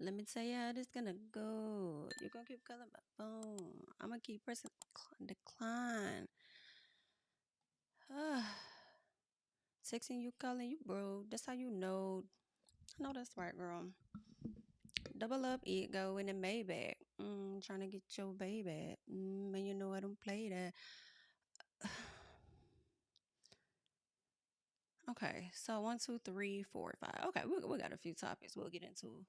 Let me tell you how this gonna go. You're gonna keep calling my phone. I'm gonna keep pressing decline. Texting you, calling you, bro. That's how you know. I know that's right, girl. Double up, it go in the Maybach. Trying to get your baby. And you know I don't play that. Okay, so one, two, three, four, five. Okay, we got a few topics we'll get into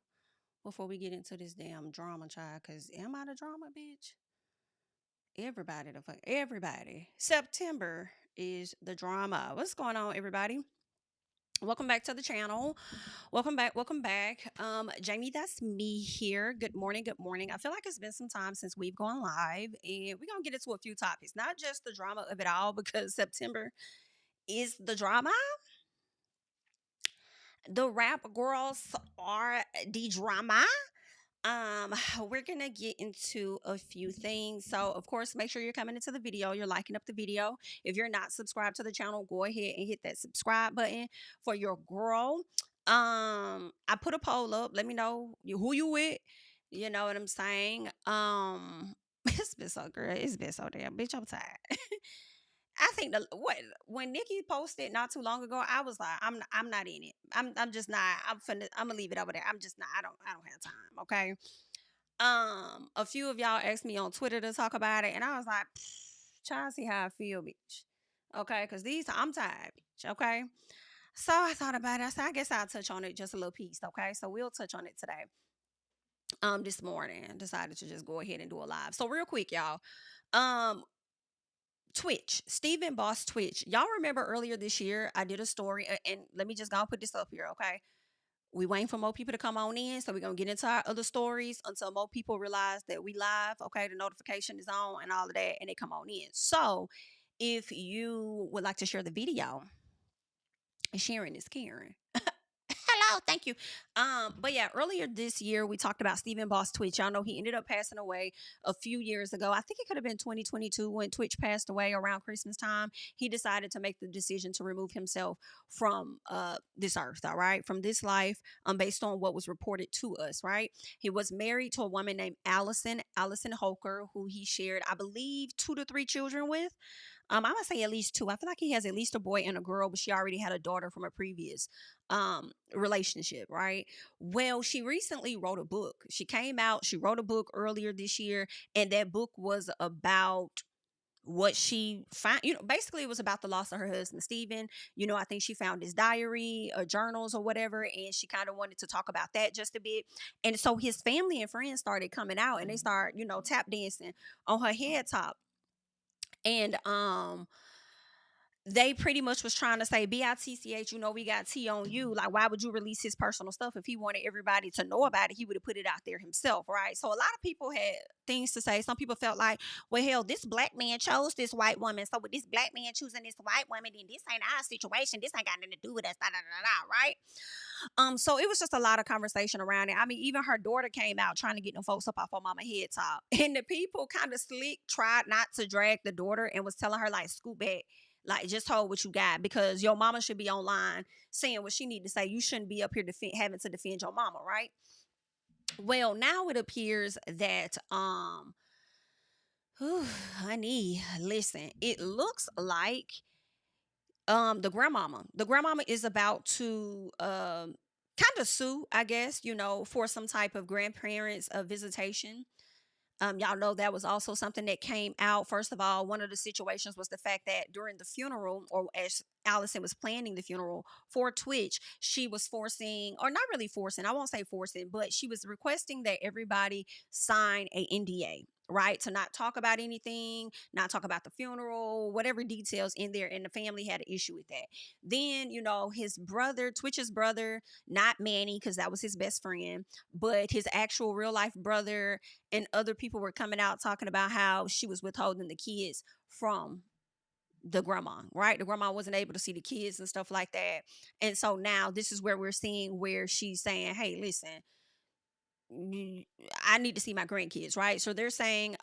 before we get into this damn drama, child. Cause am I the drama, bitch? Everybody, the fuck, everybody. September is the drama. What's going on, everybody? Welcome back to the channel. Welcome back. Welcome back. Jamie, that's me here. Good morning. Good morning. I feel like it's been some time since we've gone live, and we're gonna get into a few topics, not just the drama of it all, because September is the drama. The rap girls are the drama. Um, we're gonna get into a few things. So, of course, make sure you're coming into the video. You're liking up the video. If you're not subscribed to the channel, go ahead and hit that subscribe button for your girl. I put a poll up. Let me know who you with. You know what I'm saying? It's been so good. It's been so damn bitch. I'm tired. I think the what when Nikki posted not too long ago, I was like, I'm not in it. I'm just not. I'm gonna leave it over there. I'm just not. I don't have time. Okay. A few of y'all asked me on Twitter to talk about it, and I was like, try to see how I feel, bitch. Okay, because I'm tired, bitch. Okay. So I thought about it. I said, I guess I'll touch on it just a little piece. Okay. So we'll touch on it today. This morning, decided to just go ahead and do a live. So real quick, y'all. Um, Twitch, Stephen Boss Twitch. Y'all remember earlier this year, I did a story, and let me just go and put this up here, okay? We waiting for more people to come on in, so we're gonna get into our other stories until more people realize that we live, okay? The notification is on and all of that, and they come on in. So, if you would like to share the video, sharing is caring. Hello, thank you. But yeah, earlier this year we talked about Stephen Boss Twitch. Y'all know he ended up passing away a few years ago. I think it could have been 2022 when Twitch passed away around Christmas time. He decided to make the decision to remove himself from this earth, all right, from this life, based on what was reported to us, right? He was married to a woman named Allison Holker, who he shared, I believe, 2 to 3 children with. I would say at least two. I feel like he has at least a boy and a girl, but she already had a daughter from a previous relationship, right? Well, she recently wrote a book. She came out, she wrote a book earlier this year, and that book was about what she found, basically it was about the loss of her husband Stephen. I think she found his diary or journals or whatever, and she kind of wanted to talk about that just a bit. And so his family and friends started coming out, and they start tap dancing on her head top. And they pretty much was trying to say, bitch, we got T on you. Like, why would you release his personal stuff? If he wanted everybody to know about it, he would have put it out there himself, right? So a lot of people had things to say. Some people felt like, well, hell, this black man chose this white woman. So with this black man choosing this white woman, then this ain't our situation. This ain't got nothing to do with us, da, da, da, da, right? So it was just a lot of conversation around it. I mean, even her daughter came out trying to get them folks up off her mama head top. And the people kind of slick tried not to drag the daughter and was telling her, like, scoot back. Like, just hold what you got, because your mama should be online saying what she need to say. You shouldn't be up here having to defend your mama, right? Well, now it appears that honey, listen, it looks like the grandmama is about to kind of sue, I guess, for some type of grandparents visitation. Y'all know that was also something that came out. First of all, one of the situations was the fact that during the funeral, or as Allison was planning the funeral for Twitch, she was forcing, or not really forcing, I won't say forcing, but she was requesting that everybody sign a NDA, right? To not talk about anything, not talk about the funeral, whatever details in there. And the family had an issue with that. Then, his brother, Twitch's brother, not Manny, because that was his best friend, but his actual real life brother, and other people were coming out talking about how she was withholding the kids from the grandma, right? The grandma wasn't able to see the kids and stuff like that. And so now this is where we're seeing where she's saying, hey, listen, I need to see my grandkids, right? So they're saying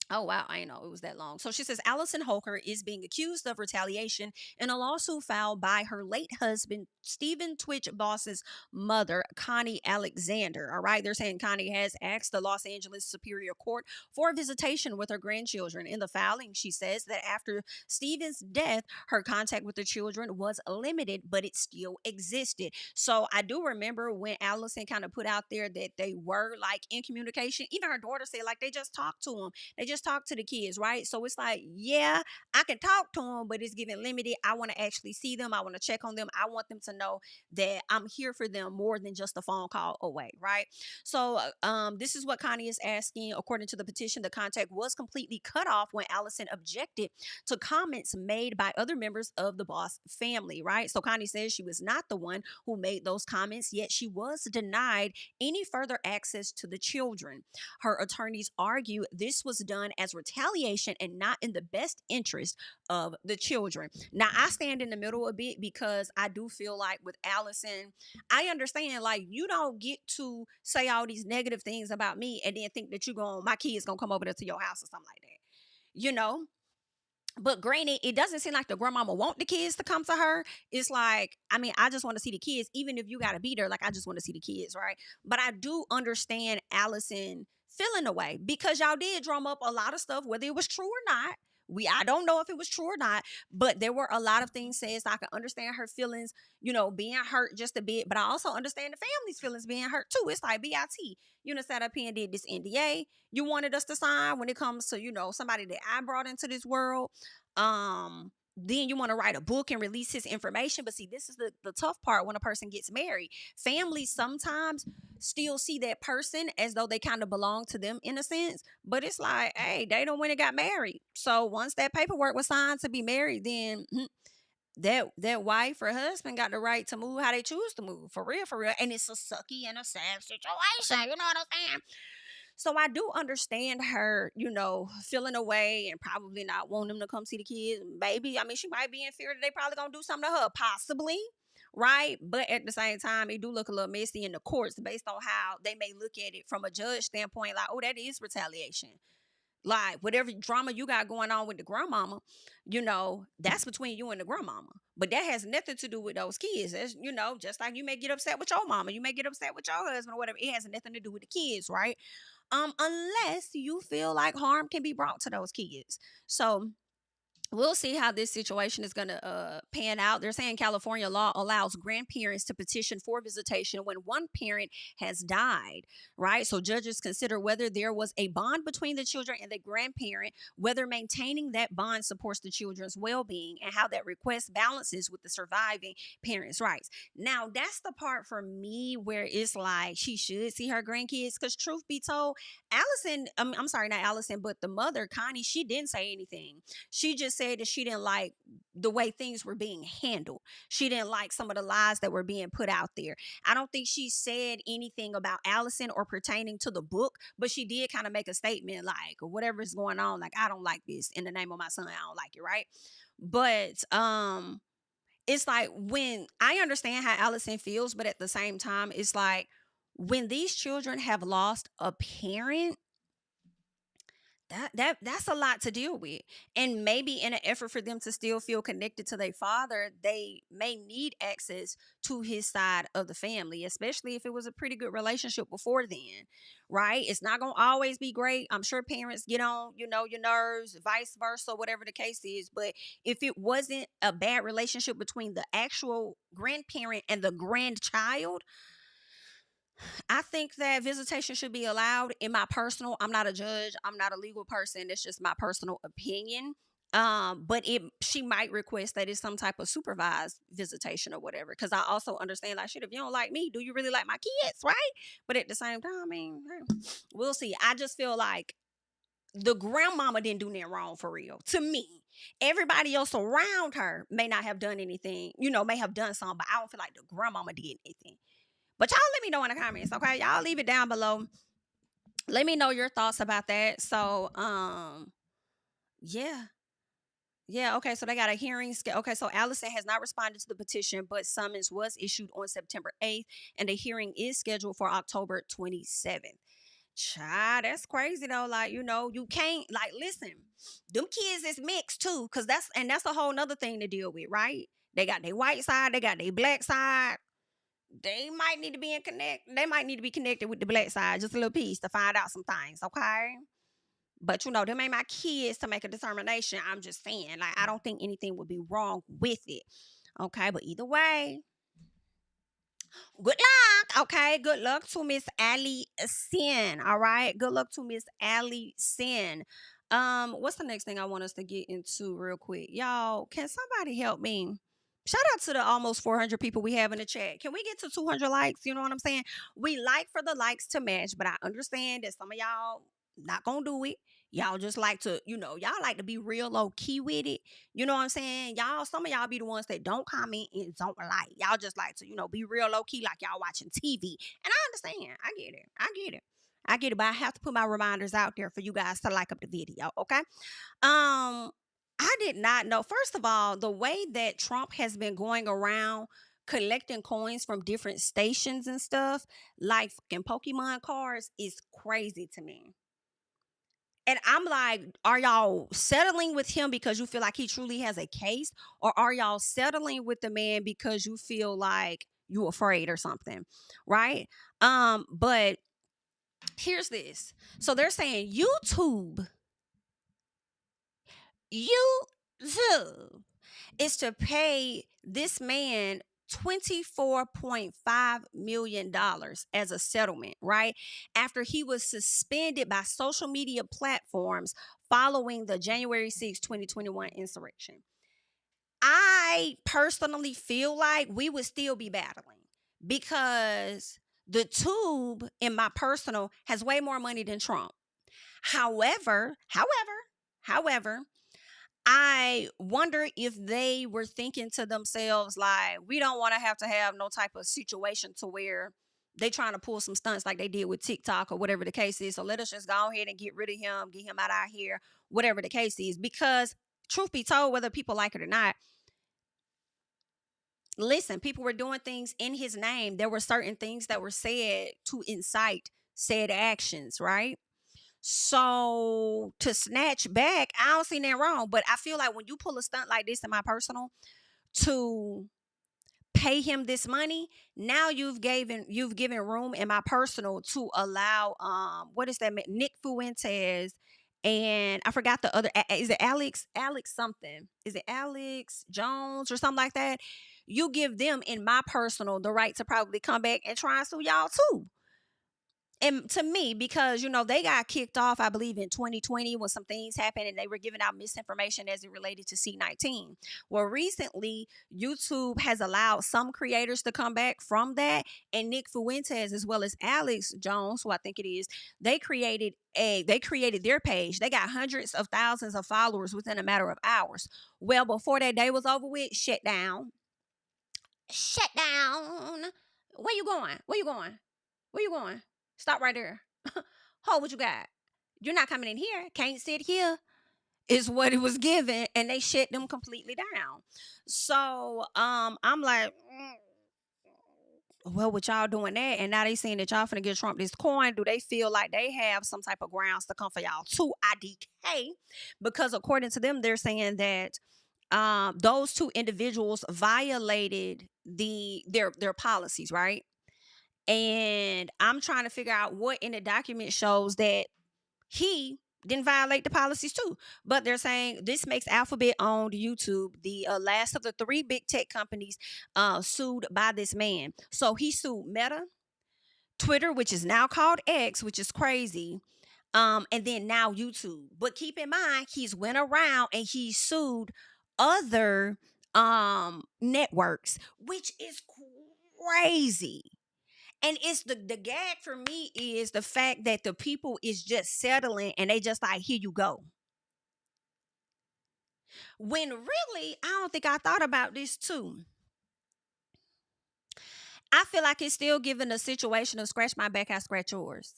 Oh wow, I didn't know it was that long. So she says Allison Holker is being accused of retaliation in a lawsuit filed by her late husband, Stephen Twitch Boss's mother, Connie Alexander. All right, they're saying Connie has asked the Los Angeles Superior Court for a visitation with her grandchildren. In the filing, she says that after Stephen's death, her contact with the children was limited, but it still existed. So I do remember when Allison kind of put out there that they were like in communication. Even her daughter said like they just talked to him, they just talk to the kids, right? So it's like, yeah, I can talk to them, but it's given limited. I want to actually see them. I want to check on them. I want them to know that I'm here for them more than just a phone call away, right? So this is what Connie is asking. According to the petition, the contact was completely cut off when Allison objected to comments made by other members of the Boss family, right? So Connie says she was not the one who made those comments, yet she was denied any further access to the children. Her attorneys argue this was done as retaliation and not in the best interest of the children. Now, I stand in the middle a bit because I do feel like with Allison, I understand like you don't get to say all these negative things about me and then think that my kids gonna come over there to your house or something like that. You know, but granted, it doesn't seem like the grandmama want the kids to come to her. It's like, I mean, I just want to see the kids, even if you gotta be there. Like, I just want to see the kids, right? But I do understand Allison feeling away because y'all did drum up a lot of stuff, whether it was true or not. I don't know if it was true or not, but there were a lot of things said. So I can understand her feelings, being hurt just a bit. But I also understand the family's feelings being hurt too. It's like BIT. Sat up here and did this NDA you wanted us to sign when it comes to, somebody that I brought into this world. Then you want to write a book and release his information. But see, this is the tough part when a person gets married. Families sometimes still see that person as though they kind of belong to them in a sense. But it's like, hey, they don't when it got married. So once that paperwork was signed to be married, then that wife or husband got the right to move how they choose to move. For real, for real. And it's a sucky and a sad situation. You know what I'm saying? So I do understand her, feeling away and probably not wanting them to come see the kids. Maybe, I mean, she might be in fear that they probably gonna do something to her, possibly, right? But at the same time, it do look a little messy in the courts based on how they may look at it from a judge standpoint, like, oh, that is retaliation. Like whatever drama you got going on with the grandmama, that's between you and the grandmama. But that has nothing to do with those kids. That's, just like you may get upset with your mama, you may get upset with your husband or whatever. It has nothing to do with the kids, right? Unless you feel like harm can be brought to those kids. So we'll see how this situation is going to pan out. They're saying California law allows grandparents to petition for visitation when one parent has died, right? So judges consider whether there was a bond between the children and the grandparent, whether maintaining that bond supports the children's well-being, and how that request balances with the surviving parents' rights. Now, that's the part for me where it's like she should see her grandkids because truth be told, Allison, I'm sorry, not Allison, but the mother, Connie, she didn't say anything. She just said that she didn't like the way things were being handled. She didn't like some of the lies that were being put out there. I don't think she said anything about Allison or pertaining to the book, but she did kind of make a statement like, whatever is going on, like, I don't like this. In the name of my son, I don't like it, right? But it's like when I understand how Allison feels, but at the same time, it's like when these children have lost a parent, that's a lot to deal with. And maybe in an effort for them to still feel connected to their father, they may need access to his side of the family, especially if it was a pretty good relationship before then, right? It's not going to always be great. I'm sure parents get on, your nerves, vice versa, whatever the case is. But if it wasn't a bad relationship between the actual grandparent and the grandchild, I think that visitation should be allowed. I'm not a judge, I'm not a legal person. It's just my personal opinion. But she might request that it's some type of supervised visitation or whatever. Because I also understand, like, shit, if you don't like me, do you really like my kids, right? But at the same time, I mean, we'll see. I just feel like the grandmama didn't do nothing wrong for real. To me, everybody else around her may not have done anything, may have done something, but I don't feel like the grandmama did anything. But y'all let me know in the comments, okay? Y'all leave it down below. Let me know your thoughts about that. So, yeah. Yeah, okay, so they got a hearing. Okay, so Allison has not responded to the petition, but summons was issued on September 8th, and the hearing is scheduled for October 27th. Child, that's crazy though. Like, you can't like listen. Them kids is mixed too, cause that's a whole nother thing to deal with, right? They got their white side, they got their black side. They might need to be in connect. They might need to be connected with the black side, just a little piece to find out some things, okay? But them ain't my kids to make a determination. I'm just saying, like, I don't think anything would be wrong with it. Okay, but either way, good luck. Okay, good luck to Miss Allie Sin. All right, good luck to Miss Allie Sin. What's the next thing I want us to get into real quick, y'all? Can somebody help me? Shout out to the almost 400 people we have in the chat. Can we get to 200 likes? You know what I'm saying? We like for the likes to match, but I understand that some of y'all not gonna do it. Y'all just like to, y'all like to be real low key with it. You know what I'm saying? Some of y'all be the ones that don't comment and don't like. Y'all just like to, be real low key like y'all watching TV. And I understand. I get it. I get it, but I have to put my reminders out there for you guys to like up the video, okay? I did not know. First of all, the way that Trump has been going around collecting coins from different stations and stuff, like fucking Pokemon cards, is crazy to me. And I'm like, are y'all settling with him because you feel like he truly has a case? Or are y'all settling with the man because you feel like you afraid or something? Right? But here's this. So they're saying YouTube is to pay this man $24.5 million as a settlement, right? After he was suspended by social media platforms following the January 6, 2021 insurrection. I personally feel like we would still be battling because the tube, in my personal, has way more money than Trump. However, I wonder if they were thinking to themselves, like, we don't want to have no type of situation to where they trying to pull some stunts like they did with TikTok or whatever the case is. So let us just go ahead and get rid of him, get him out of here, whatever the case is. Because truth be told, whether people like it or not, listen, people were doing things in his name. There were certain things that were said to incite said actions, right? So to snatch back, I don't see nothing wrong. But I feel like when you pull a stunt like this in my personal to pay him this money, now you've given room in my personal to allow what is that man? Nick Fuentes, and I forgot the other, is it Alex something? Is it Alex Jones or something like that? You give them in my personal the right to probably come back and try and sue y'all too. And to me, because they got kicked off, I believe in 2020 when some things happened and they were giving out misinformation as it related to C-19. Well, recently YouTube has allowed some creators to come back from that, and Nick Fuentes as well as Alex Jones, who I think it is, they created their page. They got hundreds of thousands of followers within a matter of hours. Well, before that day was over with, shut down. Where you going? Where you going? Stop right there. Hold what you got. You're not coming in here. Can't sit here. Is what it was given, and they shut them completely down. So I'm like, well, with y'all doing that, and now they saying that y'all finna get Trump this coin, do they feel like they have some type of grounds to come for y'all to IDK? Because according to them, they're saying that those two individuals violated their policies, right? And I'm trying to figure out what in the document shows that he didn't violate the policies too. But they're saying this makes Alphabet owned YouTube the last of the three big tech companies sued by this man. So he sued Meta, Twitter, which is now called X, which is crazy, and then now YouTube. But keep in mind, he's went around and he sued other networks, which is crazy. And it's the gag for me is the fact that the people is just settling and they just like, here you go. When really, I don't think I thought about this too. I feel like it's still giving a situation of scratch my back, I scratch yours.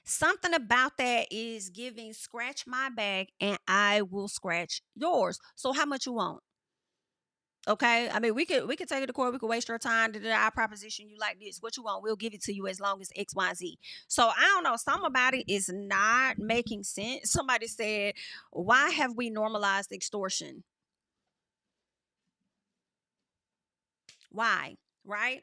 Something about that is giving scratch my back and I will scratch yours. So how much you want? Okay, I mean we could take it to court. We could waste your time. Our proposition, you like this? What you want? We'll give it to you as long as X, Y, Z. So I don't know. Some about it is not making sense. Somebody said, "Why have we normalized extortion? Why? Right?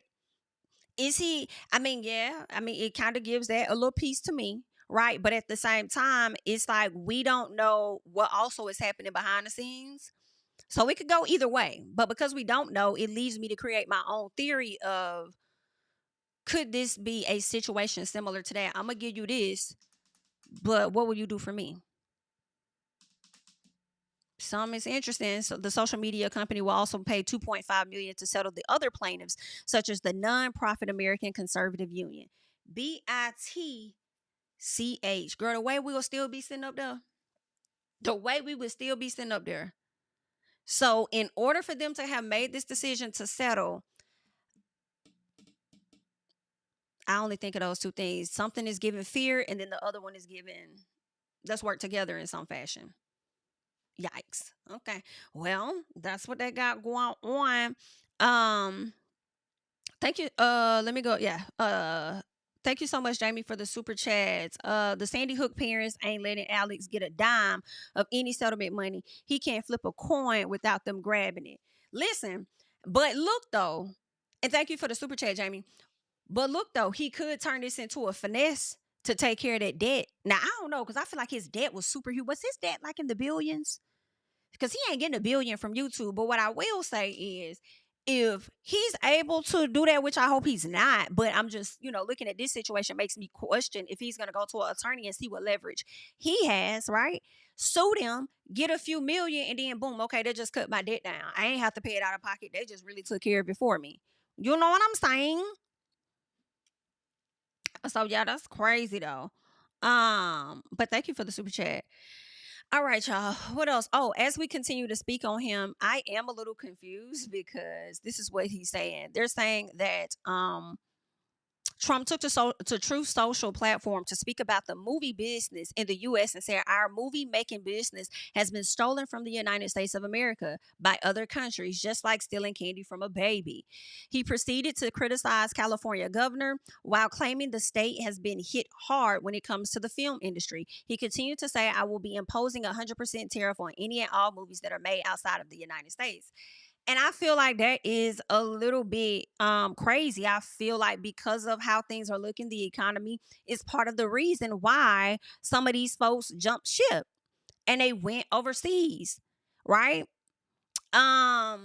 Is he? I mean, yeah. I mean, it kind of gives that a little piece to me." Right. But at the same time, it's like we don't know what also is happening behind the scenes. So it could go either way. But because we don't know, it leads me to create my own theory of, could this be a situation similar to that? I'm gonna give you this, but what will you do for me? Some is interesting. So the social media company will also pay 2.5 million to settle the other plaintiffs, such as the nonprofit American Conservative Union. BITCH. Girl, the way we will still be sitting up there. The way we would still be sitting up there. So in order for them to have made this decision to settle, I only think of those two things. Something is giving fear, and then the other one is giving, let's work together in some fashion. Yikes. Okay. Well, that's what they got going on. Um, thank you. Let me go. Yeah. Thank you so much, Jamie, for the super chats. The Sandy Hook parents ain't letting Alex get a dime of any settlement money. He can't flip a coin without them grabbing it. Listen, but look though, and thank you for the super chat, Jamie. But look though, he could turn this into a finesse to take care of that debt. Now I don't know, because I feel like his debt was super huge. Was his debt like in the billions? Because he ain't getting a billion from YouTube. But what I will say is, if he's able to do that, which I hope he's not, but I'm just, looking at this situation makes me question if he's going to go to an attorney and see what leverage he has, right? Sue them, get a few million, and then boom, okay, they just cut my debt down. I ain't have to pay it out of pocket. They just really took care of it for me. You know what I'm saying? So yeah, that's crazy though. But thank you for the super chat. All right, y'all. What else? Oh, as we continue to speak on him, I am a little confused because this is what he's saying. They're saying that Trump took to Truth Social platform to speak about the movie business in the U.S. and said our movie making business has been stolen from the United States of America by other countries, just like stealing candy from a baby. He proceeded to criticize California governor while claiming the state has been hit hard when it comes to the film industry. He continued to say, I will be imposing a 100% tariff on any and all movies that are made outside of the United States. And I feel like that is a little bit crazy. I feel like because of how things are looking, the economy is part of the reason why some of these folks jumped ship and they went overseas, right? I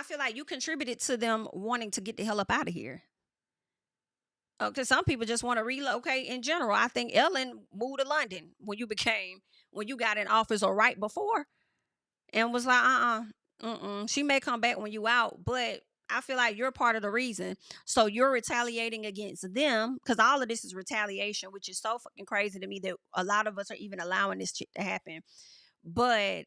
feel like you contributed to them wanting to get the hell up out of here. Because some people just want to relocate in general. I think Ellen moved to London when you got in office or right before, and was like, she may come back when you out, but I feel like you're part of the reason. So you're retaliating against them, because all of this is retaliation, which is so fucking crazy to me that a lot of us are even allowing this shit to happen. But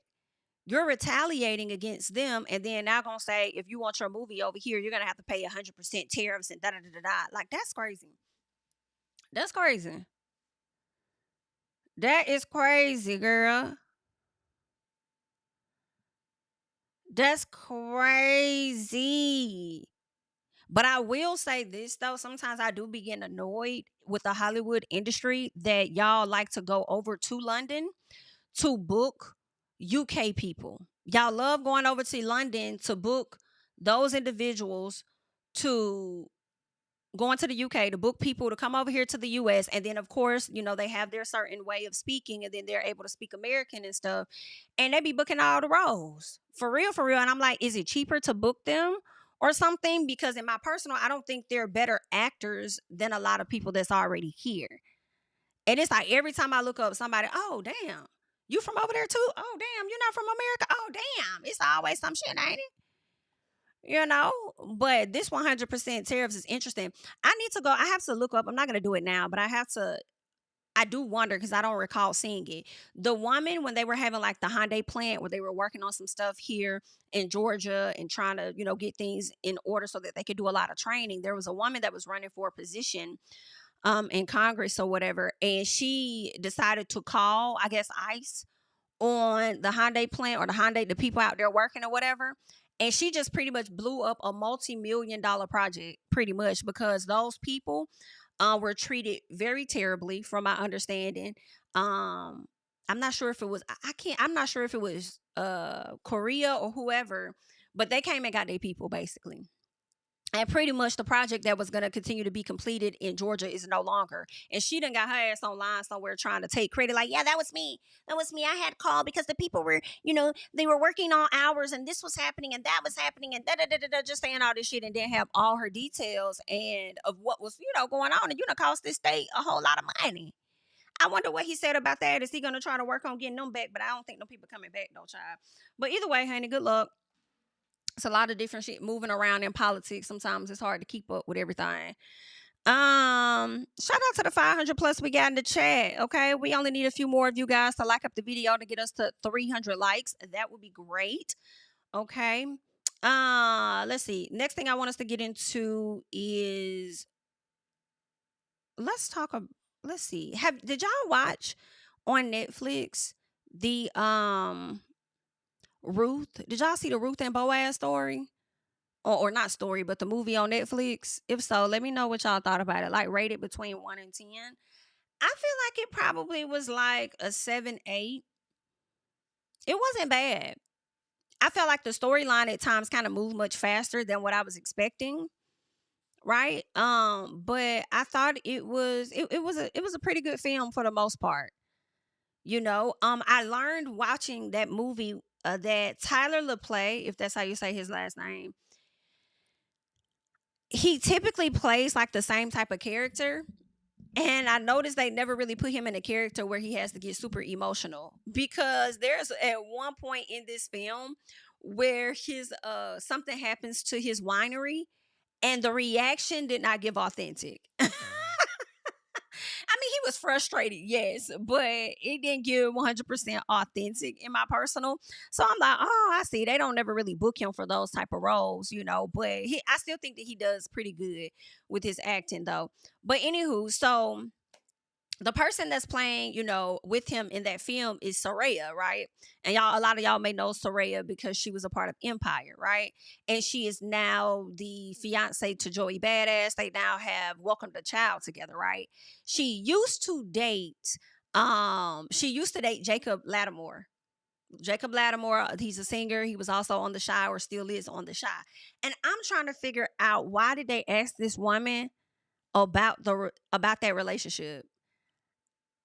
you're retaliating against them, and then now gonna say, if you want your movie over here, you're gonna have to pay 100% tariffs and da da da da. Like, that's crazy. That's crazy. That is crazy, girl. That's crazy. But I will say this though, sometimes I do be getting annoyed with the Hollywood industry that y'all like to go over to London to book UK people. Y'all love going over to London to book those individuals to going to the UK to book people to come over here to the US. And then, of course, they have their certain way of speaking, and then they're able to speak American and stuff. And they be booking all the roles. For real, for real. And I'm like, is it cheaper to book them or something? Because in my personal, I don't think they're better actors than a lot of people that's already here. And it's like every time I look up somebody, oh, damn. You from over there too? Oh, damn. You're not from America? Oh, damn. It's always some shit, ain't it? But this 100% tariffs is interesting. I need to go. I have to look up. I'm not going to do it now, but I do wonder, because I don't recall seeing it. The woman, when they were having like the Hyundai plant where they were working on some stuff here in Georgia and trying to, get things in order so that they could do a lot of training. There was a woman that was running for a position in Congress or whatever. And she decided to call, I guess, ICE on the Hyundai plant, or the people out there working or whatever. And she just pretty much blew up a multi-million-dollar project, pretty much, because those people were treated very terribly, from my understanding. Um, I'm not sure if it was I can't I'm not sure if it was Korea or whoever, but they came and got their people basically. And pretty much the project that was going to continue to be completed in Georgia is no longer. And she done got her ass online somewhere trying to take credit. Like, yeah, that was me. That was me. I had called because the people were, they were working on hours and this was happening and that was happening and da da da da da, just saying all this shit and then have all her details and of what was, going on. And, cost this state a whole lot of money. I wonder what he said about that. Is he going to try to work on getting them back? But I don't think no people coming back, no child. But either way, honey, good luck. It's a lot of different shit moving around in politics. Sometimes it's hard to keep up with everything. Shout out to the 500 plus we got in the chat. Okay, we only need a few more of you guys to like up the video to get us to 300 likes. That would be great. Okay. Let's see. Next thing I want us to get into is let's see. Did y'all watch on Netflix the Ruth? Did y'all see the Ruth and Boaz story? Or not story, but the movie on Netflix? If so, let me know what y'all thought about it. Like, rated between 1 and 10. I feel like it probably was like a 7, 8. It wasn't bad. I felt like the storyline at times kind of moved much faster than what I was expecting. Right? But I thought it was a pretty good film for the most part. I learned watching that movie that Tyler LaPlay, if that's how you say his last name, he typically plays like the same type of character. And I noticed they never really put him in a character where he has to get super emotional, because there's at one point in this film where his something happens to his winery and the reaction did not give authentic. I mean, he was frustrated, yes, but it didn't give 100% authentic in my personal. So I'm like, oh, I see. They don't never really book him for those type of roles, but I still think that he does pretty good with his acting, though. But anywho, so the person that's playing, with him in that film is Serayah, right? And a lot of y'all may know Serayah because she was a part of Empire, right? And she is now the fiance to Joey Badass. They now have welcomed a child together, right? She used to date Jacob Lattimore. Jacob Lattimore, he's a singer. He was also on The Chi, or still is on The Chi. And I'm trying to figure out, why did they ask this woman about that relationship?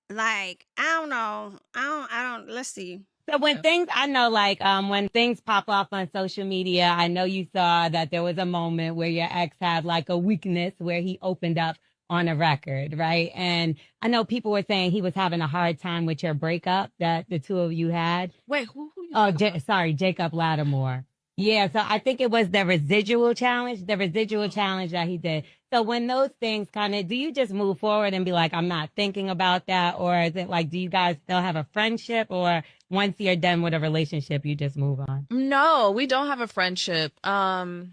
Like, I don't know. I don't, let's see. So when things, I know, like, when things pop off on social media, I know you saw that there was a moment where your ex had like a weakness where he opened up on a record, right? And I know people were saying he was having a hard time with your breakup that the two of you had. Wait, who you sorry, Jacob Lattimore. Yeah, so I think it was the residual challenge that he did. So when those things do you just move forward and be like, I'm not thinking about that? Or is it like, do you guys still have a friendship? Or once you're done with a relationship, you just move on? No, we don't have a friendship. No.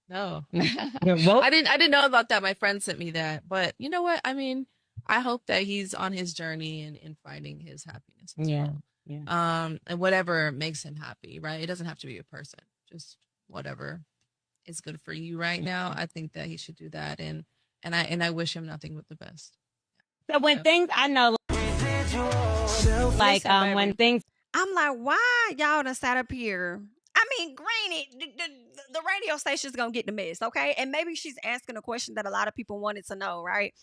I didn't know about that. My friend sent me that. But you know what? I mean, I hope that he's on his journey and in finding his happiness as well. Yeah. And whatever makes him happy, right? It doesn't have to be a person. Just whatever is good for you right now. I think that he should do that, and I wish him nothing but the best. So when things, I know, like, when things, I'm like, why y'all done sat up here? I mean, granted, the radio station's gonna get the mess, okay? And maybe she's asking a question that a lot of people wanted to know, right?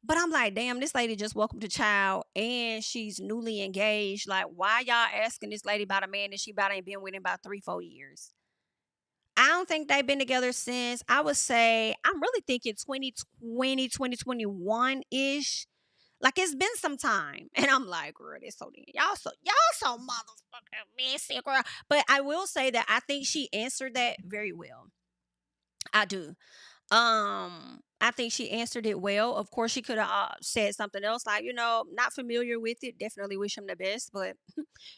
But I'm like, damn, this lady just welcomed a child and she's newly engaged. Like, why y'all asking this lady about a man that she about ain't been with in about 3-4 years? I don't think they've been together since, I would say, I'm really thinking 2020, 2021-ish. Like, it's been some time. And I'm like, girl, this so damn. Y'all so motherfucking messy, girl. But I will say that I think she answered that very well. I do. I think she answered it well. Of course, she could have said something else like, not familiar with it. Definitely wish him the best, but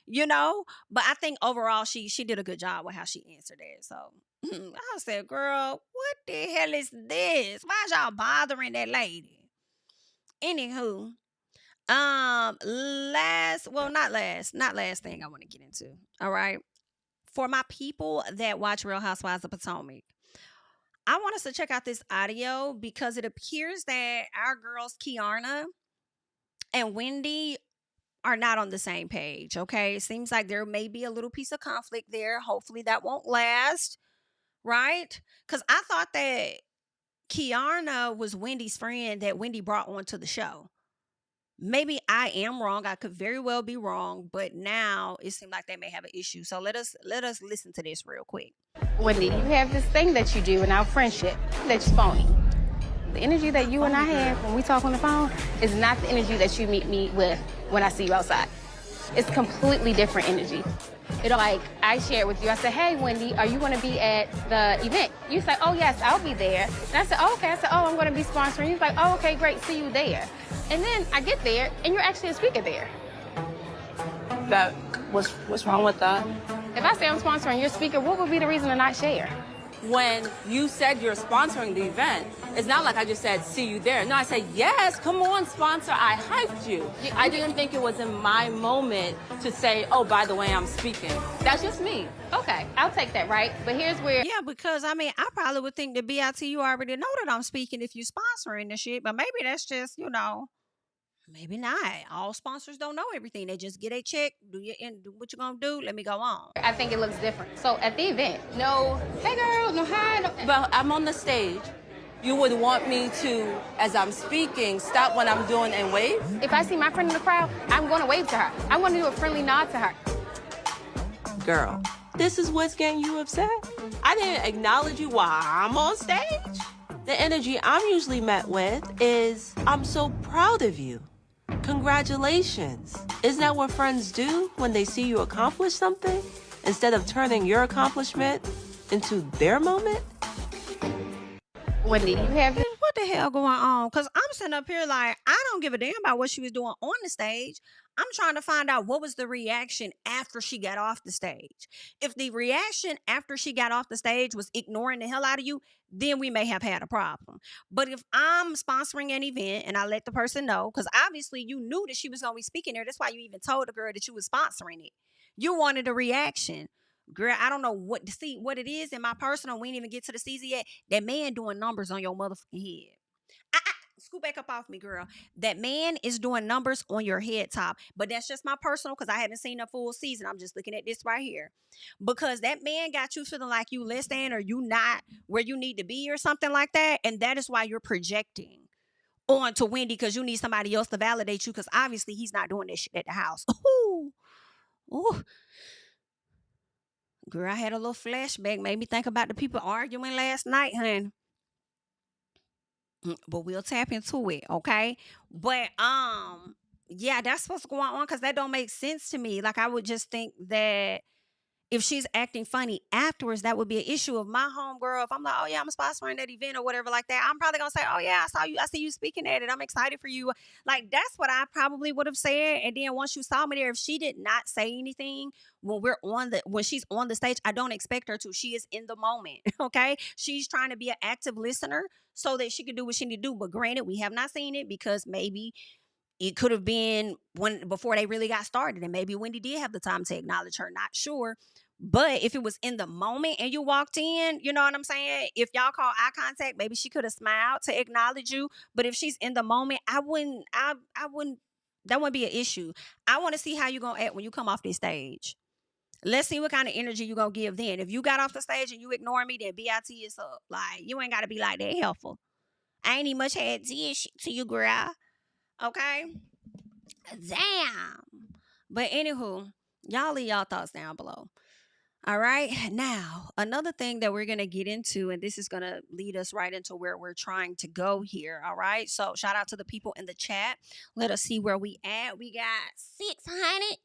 but I think overall she did a good job with how she answered it. So I said, girl, what the hell is this? Why is y'all bothering that lady? Anywho, not last thing I want to get into. All right. for my people that watch Real Housewives of Potomac, I want us to check out this audio because it appears that our girls Kiarna and Wendy are not on the same page. Okay, it seems like there may be a little piece of conflict there. Hopefully that won't last, right? Because I thought that Kiarna was Wendy's friend that Wendy brought onto the show. Maybe I am wrong. I could very well be wrong, but now it seems like they may have an issue. So let us listen to this real quick. Wendy, you have this thing that you do in our friendship that's phony. The energy that you and I have when we talk on the phone is not the energy that you meet me with when I see you outside. It's completely different energy. Like, I shared with you, I said, hey, Wendy, are you going to be at the event? You said, oh, yes, I'll be there. And I said, oh, okay. I said, oh, I'm going to be sponsoring. You're like, oh, okay, great, see you there. And then I get there, and you're actually a speaker there. What's wrong with that? If I say I'm sponsoring your speaker, what would be the reason to not share? When you said you're sponsoring the event, it's not like I just said, see you there. No, I said, yes, come on, sponsor. I hyped you. I didn't think it was in my moment to say, oh, by the way, I'm speaking. That's just me. Okay, I'll take that, right? But here's where... Yeah, because, I mean, I probably would think that BIT, you already know that I'm speaking if you're sponsoring the shit, but maybe that's just, maybe not. All sponsors don't know everything. They just get a check, do what you gonna do, let me go on. I think it looks different. So at the event, no, hey girl, no hi. No. But I'm on the stage. You would want me to, as I'm speaking, stop what I'm doing and wave? If I see my friend in the crowd, I'm gonna wave to her. I'm gonna do a friendly nod to her. Girl, this is what's getting you upset? I didn't acknowledge you while I'm on stage? The energy I'm usually met with is, I'm so proud of you. Congratulations. Isn't that what friends do when they see you accomplish something? Instead of turning your accomplishment into their moment? Wendy, you have... What the hell going on? Because I'm sitting up here like, I don't give a damn about what she was doing on the stage. I'm trying to find out what was the reaction after she got off the stage. If the reaction after she got off the stage was ignoring the hell out of you, then we may have had a problem. But if I'm sponsoring an event and I let the person know, because obviously you knew that she was going to be speaking there. That's why you even told the girl that you was sponsoring it. You wanted a reaction. Girl, I don't know what it is in my personal. We didn't even get to the season yet. That man doing numbers on your motherfucking head. Scoot back up off me, girl. That man is doing numbers on your head top. But that's just my personal because I haven't seen a full season. I'm just looking at this right here. Because that man got you feeling like you less than or you not where you need to be or something like that. And that is why you're projecting onto Wendy because you need somebody else to validate you because obviously he's not doing this shit at the house. Ooh. Ooh. Girl, I had a little flashback. Made me think about the people arguing last night, honey. But we'll tap into it, okay? But yeah, that's what's going on because that don't make sense to me. Like I would just think that if she's acting funny afterwards, that would be an issue of my homegirl. If I'm like, oh yeah, I'm sponsoring that event or whatever like that, I'm probably gonna say, oh yeah, I see you speaking at it. I'm excited for you. Like that's what I probably would have said. And then once you saw me there, if she did not say anything when she's on the stage, I don't expect her to. She is in the moment. Okay. She's trying to be an active listener so that she can do what she need to do. But granted, we have not seen it because maybe it could have been before they really got started. And maybe Wendy did have the time to acknowledge her. Not sure. But if it was in the moment and you walked in, you know what I'm saying? If y'all call eye contact, maybe she could have smiled to acknowledge you. But if she's in the moment, I wouldn't, that wouldn't be an issue. I want to see how you're going to act when you come off this stage. Let's see what kind of energy you're going to give then. If you got off the stage and you ignore me, then BIT is up. Like, you ain't got to be like that helpful. I ain't even much had this shit to you, girl. Okay? Damn. But anywho, y'all leave y'all thoughts down below. All right. Now, another thing that we're going to get into, and this is going to lead us right into where we're trying to go here. All right. So shout out to the people in the chat. Let us see where we at. We got 600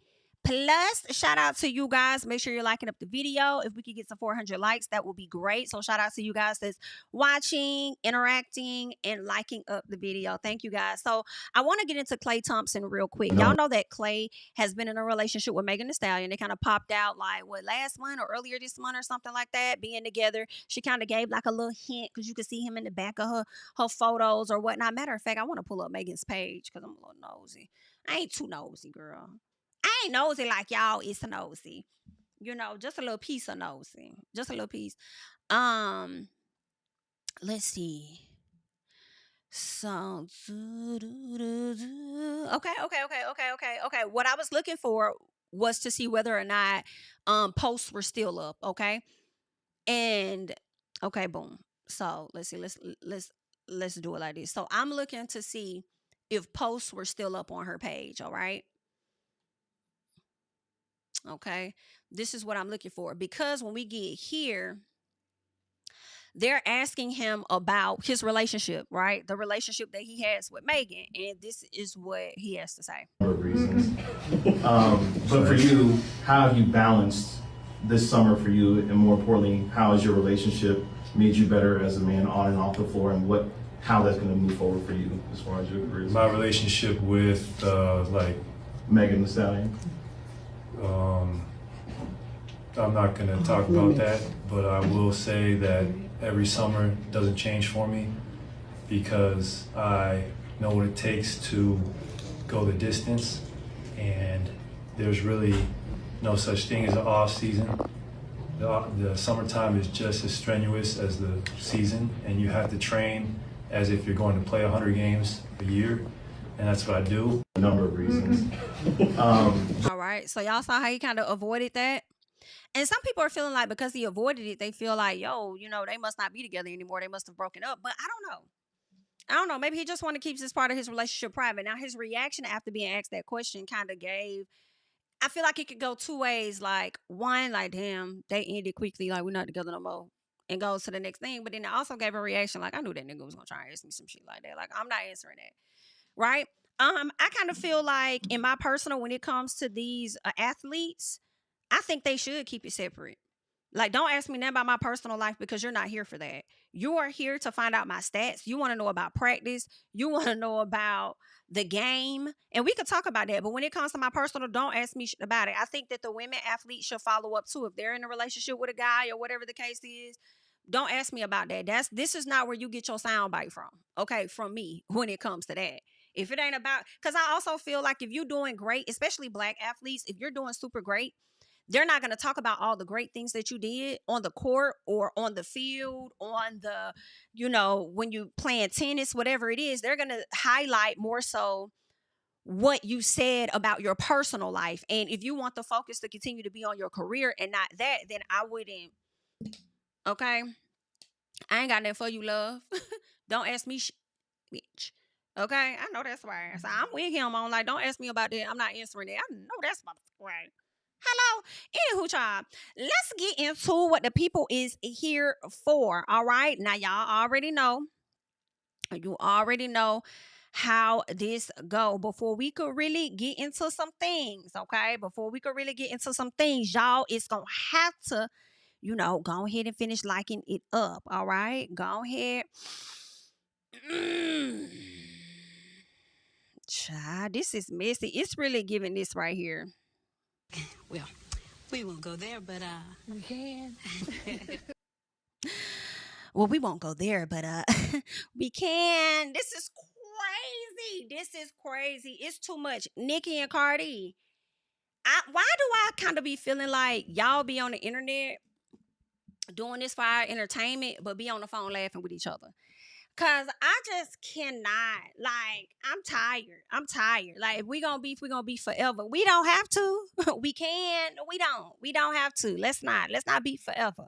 plus. Shout out to you guys. Make sure you're liking up the video. If we could get some 400 likes, that would be great. So shout out to you guys that's watching, interacting, and liking up the video. Thank you guys. So I want to get into Klay Thompson real quick. Y'all know that Klay has been in a relationship with Megan Thee Stallion. They kind of popped out like last month or earlier this month or something like that, being together. She kind of gave like a little hint because you could see him in the back of her photos or whatnot. Matter of fact, I want to pull up Megan's page because I'm a little nosy. I ain't too nosy, girl. I ain't nosy like y'all is nosy. You know, just a little piece of nosy. Just a little piece. Um, let's see. So okay. What I was looking for was to see whether or not posts were still up, okay? And okay, boom. So let's see. Let's do it like this. So I'm looking to see if posts were still up on her page, all right? Okay. This is what I'm looking for because when we get here, they're asking him about his relationship, right? The relationship that he has with Megan. And this is what he has to say. For reasons. But for you, how have you balanced this summer for you? And more importantly, how has your relationship made you better as a man on and off the floor? And how that's going to move forward for you as far as your career? My relationship with, Megan Thee Stallion. I'm not going to talk about that, but I will say that every summer doesn't change for me because I know what it takes to go the distance, and there's really no such thing as an off season. The summertime is just as strenuous as the season, and you have to train as if you're going to play 100 games a year, and that's what I do. A number of reasons. All right, so y'all saw how he kind of avoided that. And some people are feeling like because he avoided it, they feel like, yo, you know, they must not be together anymore. They must have broken up. But I don't know. Maybe he just wanted to keep this part of his relationship private. Now, his reaction after being asked that question kind of gave, I feel like it could go two ways. Like, one, like, damn, they ended quickly. Like, we're not together no more. And goes to the next thing. But then it also gave a reaction like, I knew that nigga was going to try and ask me some shit like that. Like, I'm not answering that. Right? I kind of feel like in my personal, when it comes to these athletes, I think they should keep it separate. Like, don't ask me nothing about my personal life because you're not here for that. You are here to find out my stats. You want to know about practice. You want to know about the game. And we could talk about that. But when it comes to my personal, don't ask me about it. I think that the women athletes should follow up too. If they're in a relationship with a guy or whatever the case is, don't ask me about that. This is not where you get your soundbite from. Okay, from me when it comes to that. If it ain't about, because I also feel like if you're doing great, especially black athletes, if you're doing super great, they're not going to talk about all the great things that you did on the court or on the field, on the, you know, when you playing tennis, whatever it is, they're going to highlight more so what you said about your personal life. And if you want the focus to continue to be on your career and not that, then I wouldn't. Okay. I ain't got nothing for you, love. Don't ask me, bitch. Okay. I know that's right. So I'm with him on like, don't ask me about that. I'm not answering that. I know that's right. Hello. Anywho, child, let's get into what the people is here for. All right. Now, y'all already know. You already know how this go. Before we could really get into some things, okay? Before we could really get into some things, y'all, it's going to have to, you know, go ahead and finish liking it up. All right. Go ahead. Child, this is messy. It's really giving this right here. Well, we won't go there, but we can. Well, we won't go there, but we can. This is crazy. This is crazy. It's too much. Nicki and Cardi. Why do I kind of be feeling like y'all be on the internet doing this for our entertainment, but be on the phone laughing with each other? Because I just cannot. Like, I'm tired. Like, if we gonna beef, we gonna beef forever. We don't have to. We can. We don't have to. Let's not beef forever.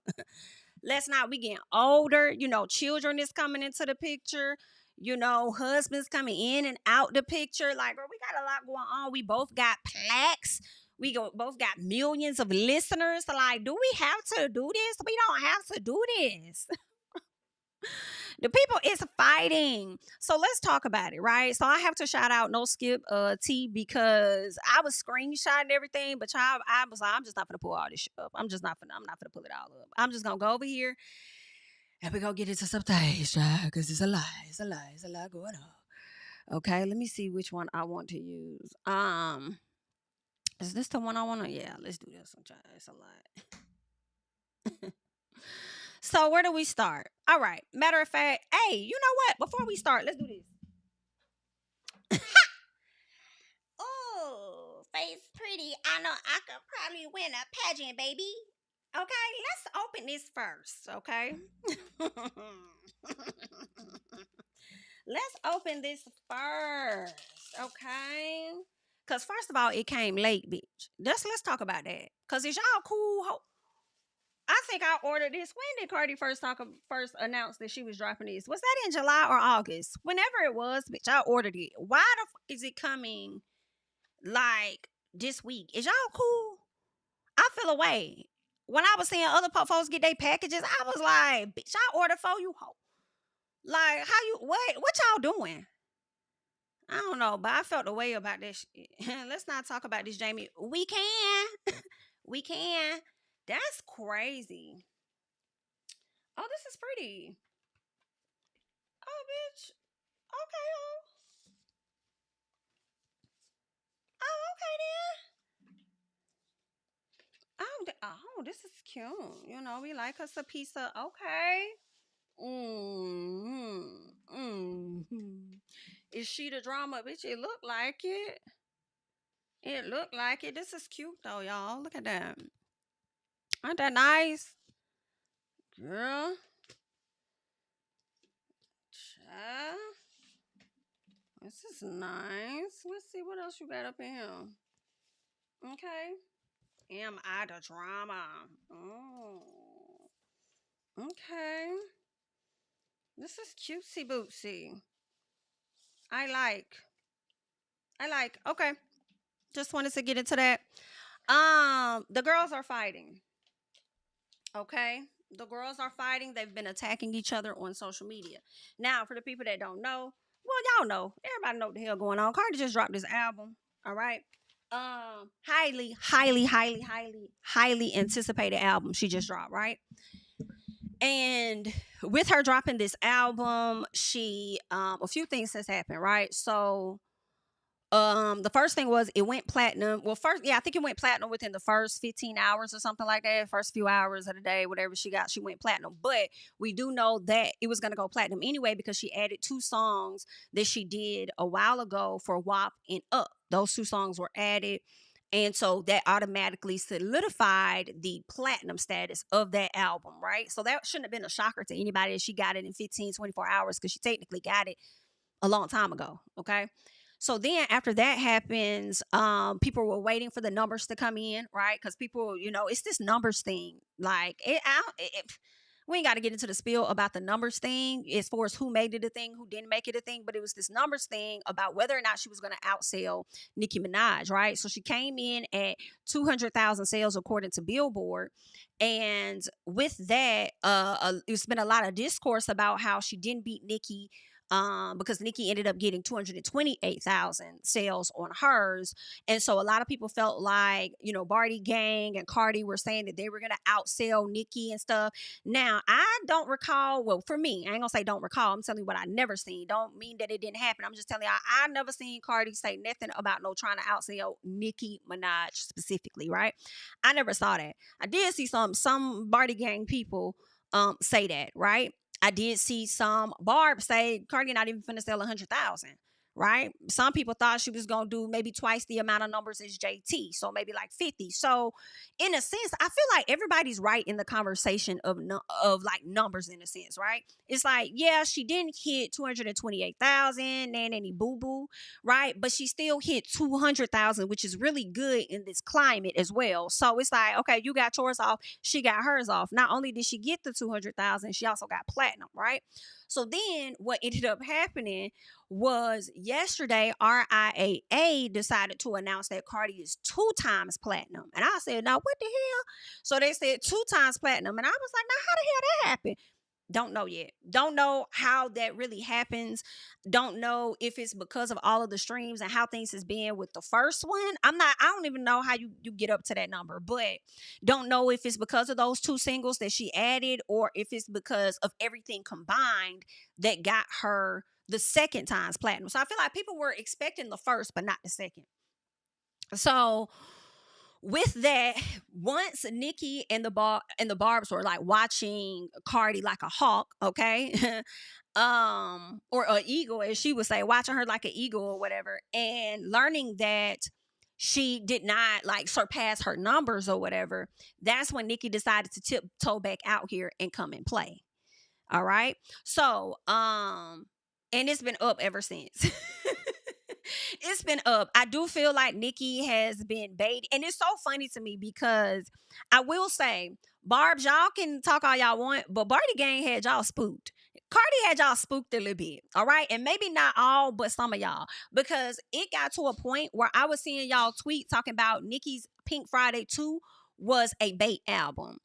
Let's not. We getting older. You know, children is coming into the picture. You know, husbands coming in and out the picture. Like, girl, we got a lot going on. We both got plaques. Both got millions of listeners. Like, do we have to do this? We don't have to do this. The people is fighting. So let's talk about it, right? So I have to shout out No Skip T because I was screenshotting everything, but child, I was like, I'm just not gonna pull all this shit up. I'm not gonna pull it all up. I'm just gonna go over here and we gonna get into some things, child, because it's a lot going on. Okay, let me see which one I want to use. Is this the one I want to? Yeah, let's do this one, child. It's a lot. So where do we start? All right. Matter of fact, hey, you know what? Before we start, let's do this. Oh, face pretty. I know I could probably win a pageant, baby. Okay, let's open this first, okay? Let's open this first, okay? Cause first of all, it came late, bitch. Let's talk about that. Cause is y'all cool? I think I ordered this. When did Cardi first announce that she was dropping this? Was that in July or August? Whenever it was, bitch, I ordered it. Why the fuck is it coming like this week? Is y'all cool? I feel away. When I was seeing other folks get their packages, I was like, bitch, I ordered for you, hoe. Like, how you, what y'all doing? I don't know, but I felt the way about this shit. Let's not talk about this, Jamie. We can. We can. That's crazy. Oh, this is pretty. Oh, bitch. Okay, oh. Oh, okay then. Oh, this is cute. You know, we like us a piece of, okay. Is she the drama, bitch? It looked like it. It looked like it. This is cute though, y'all. Look at that. Aren't that nice? Girl. Child. This is nice. Let's see what else you got up in here. Okay. Am I the drama? Oh. Okay. This is cutesy bootsy. I like. Okay. Just wanted to get into that. The girls are fighting. Okay. The girls are fighting. They've been attacking each other on social media. Now, for the people that don't know, well, y'all know. Everybody know what the hell going on. Cardi just dropped this album. All right. Highly anticipated album she just dropped, right? And with her dropping this album, she a few things has happened, right? So the first thing was it went platinum. Well, first, yeah, I think it went platinum within the first 15 hours or something like that. First few hours of the day, whatever she got, she went platinum. But we do know that it was going to go platinum anyway because she added 2 songs that she did a while ago for WAP and Up. Those 2 songs were added. And so that automatically solidified the platinum status of that album, right? So that shouldn't have been a shocker to anybody that she got it in 15, 24 hours because she technically got it a long time ago, okay? So then after that happens, people were waiting for the numbers to come in, right? Because people, you know, it's this numbers thing. Like, we ain't got to get into the spiel about the numbers thing as far as who made it a thing, who didn't make it a thing. But it was this numbers thing about whether or not she was going to outsell Nicki Minaj, right? So she came in at 200,000 sales according to Billboard. And with that, it's been a lot of discourse about how she didn't beat Nicki because Nicki ended up getting 228,000 sales on hers. And so a lot of people felt like, you know, Barty Gang and Cardi were saying that they were going to outsell Nicki and stuff. Now, I don't recall, well, for me, I ain't going to say don't recall. I'm telling you what I never seen. Don't mean that it didn't happen. I'm just telling you, I never seen Cardi say nothing about no trying to outsell Nicki Minaj specifically, right? I never saw that. I did see some Barty Gang people say that, right? I did see some Barb say Cardi not even finna sell 100,000, right? Some people thought she was gonna do maybe twice the amount of numbers as JT, so maybe like 50. So in a sense, I feel like everybody's right in the conversation of like numbers in a sense, right? It's like, yeah, she didn't hit 228,000 and any boo boo, right? But she still hit 200,000, which is really good in this climate as well. So it's like, okay, you got yours off, she got hers off. Not only did she get the 200,000, she also got platinum, right? So then what ended up happening was yesterday, RIAA decided to announce that Cardi is 2 times platinum. And I said, now what the hell? So they said 2 times platinum. And I was like, now how the hell that happened? Don't know yet. Don't know how that really happens. Don't know if it's because of all of the streams and how things has been with the first one. I don't even know how you get up to that number, but don't know if it's because of those 2 singles that she added or if it's because of everything combined that got her the 2nd times platinum. So I feel like people were expecting the first, but not the 2nd. So with that, once Nicki and the Barbs were like watching Cardi like a hawk, okay, or an eagle, as she would say, watching her like an eagle or whatever, and learning that she did not like surpass her numbers or whatever, that's when Nicki decided to tiptoe back out here and come and play. All right. So, and it's been up ever since. It's been up. I do feel like Nicki has been baited. And it's so funny to me because I will say, Barb's, y'all can talk all y'all want, but Barty Gang had y'all spooked. Cardi had y'all spooked a little bit. All right. And maybe not all, but some of y'all. Because it got to a point where I was seeing y'all tweet talking about Nicki's Pink Friday 2 was a bait album.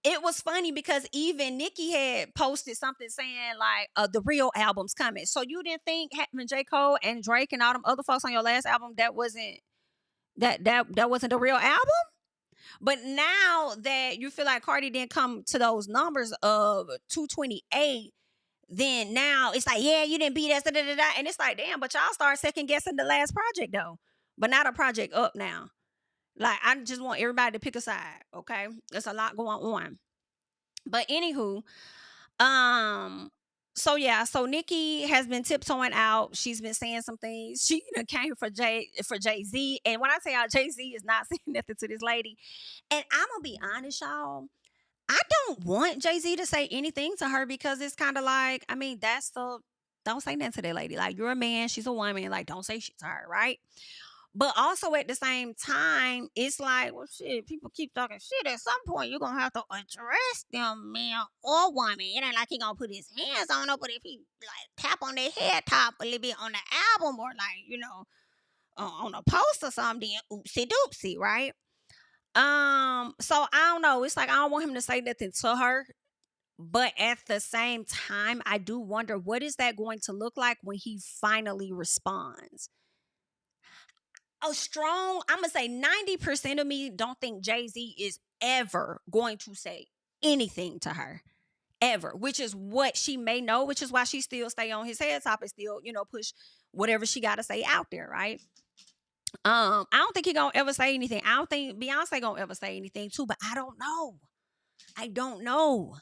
It was funny because even Nicki had posted something saying like the real album's coming. So you didn't think having J. Cole and Drake and all them other folks on your last album that wasn't that wasn't the real album? But now that you feel like Cardi didn't come to those numbers of 228, then now it's like, yeah, you didn't beat us, da, da, da, da. And it's like, damn, but y'all start second guessing the last project though. But now the project up now. Like, I just want everybody to pick a side, okay? There's a lot going on. But anywho, so yeah, so Nicki has been tiptoeing out. She's been saying some things. She came for Jay-Z. And when I say out, Jay-Z is not saying nothing to this lady. And I'm gonna be honest, y'all. I don't want Jay-Z to say anything to her because it's kind of like, I mean, don't say nothing to that lady. Like, you're a man, she's a woman. Like, don't say shit to her, right? But also at the same time, it's like, well, shit, people keep talking shit. At some point, you're going to have to address them, man or woman. It ain't like he going to put his hands on her, but if he, like, tap on their head top a little bit on the album or, like, on a post or something, then oopsie doopsie, right? So I don't know. It's like, I don't want him to say nothing to her. But at the same time, I do wonder, what is that going to look like when he finally responds? I'm gonna say 90% of me don't think Jay-Z is ever going to say anything to her. Ever. Which is what she may know, which is why she still stay on his head top and still, push whatever she gotta say out there, right? I don't think he gonna ever say anything. I don't think Beyonce gonna ever say anything too, but I don't know. I don't know.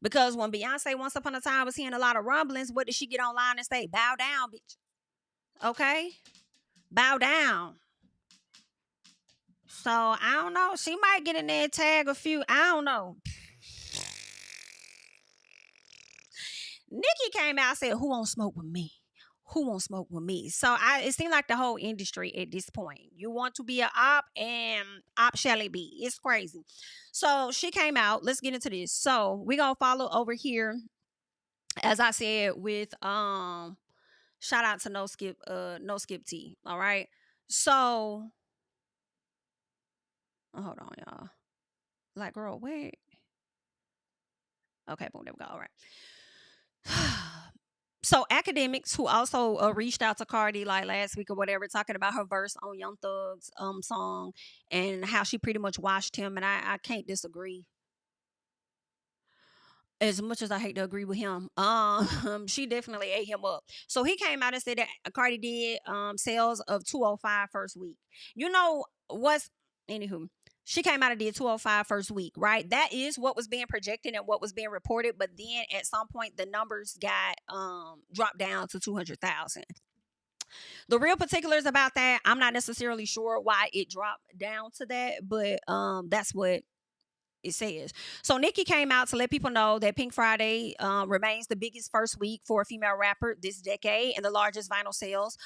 Because when Beyonce once upon a time was hearing a lot of rumblings, what did she get online and say? Bow down, bitch. Okay? Bow down. So I don't know. She might get in there and tag a few. I don't know. Nicki came out and said, "Who won't smoke with me? Who won't smoke with me?" So it seemed like the whole industry at this point. You want to be an op, and op shall it be. It's crazy. So she came out. Let's get into this. So we gonna follow over here, as I said, with shout out to No Skip T. All right. So hold on, y'all. Like, girl, wait. Okay, boom, there we go. All right. So academics who also reached out to Cardi like last week or whatever, talking about her verse on Young Thug's song and how she pretty much washed him, and I can't disagree. As much as I hate to agree with him, she definitely ate him up. So he came out and said that Cardi did sales of 205 first week. You know what's anywho? She came out and did 205 first week, right? That is what was being projected and what was being reported. But then at some point, the numbers got dropped down to 200,000. The real particulars about that, I'm not necessarily sure why it dropped down to that, but that's what it says. So Nicki came out to let people know that Pink Friday remains the biggest first week for a female rapper this decade and the largest vinyl sales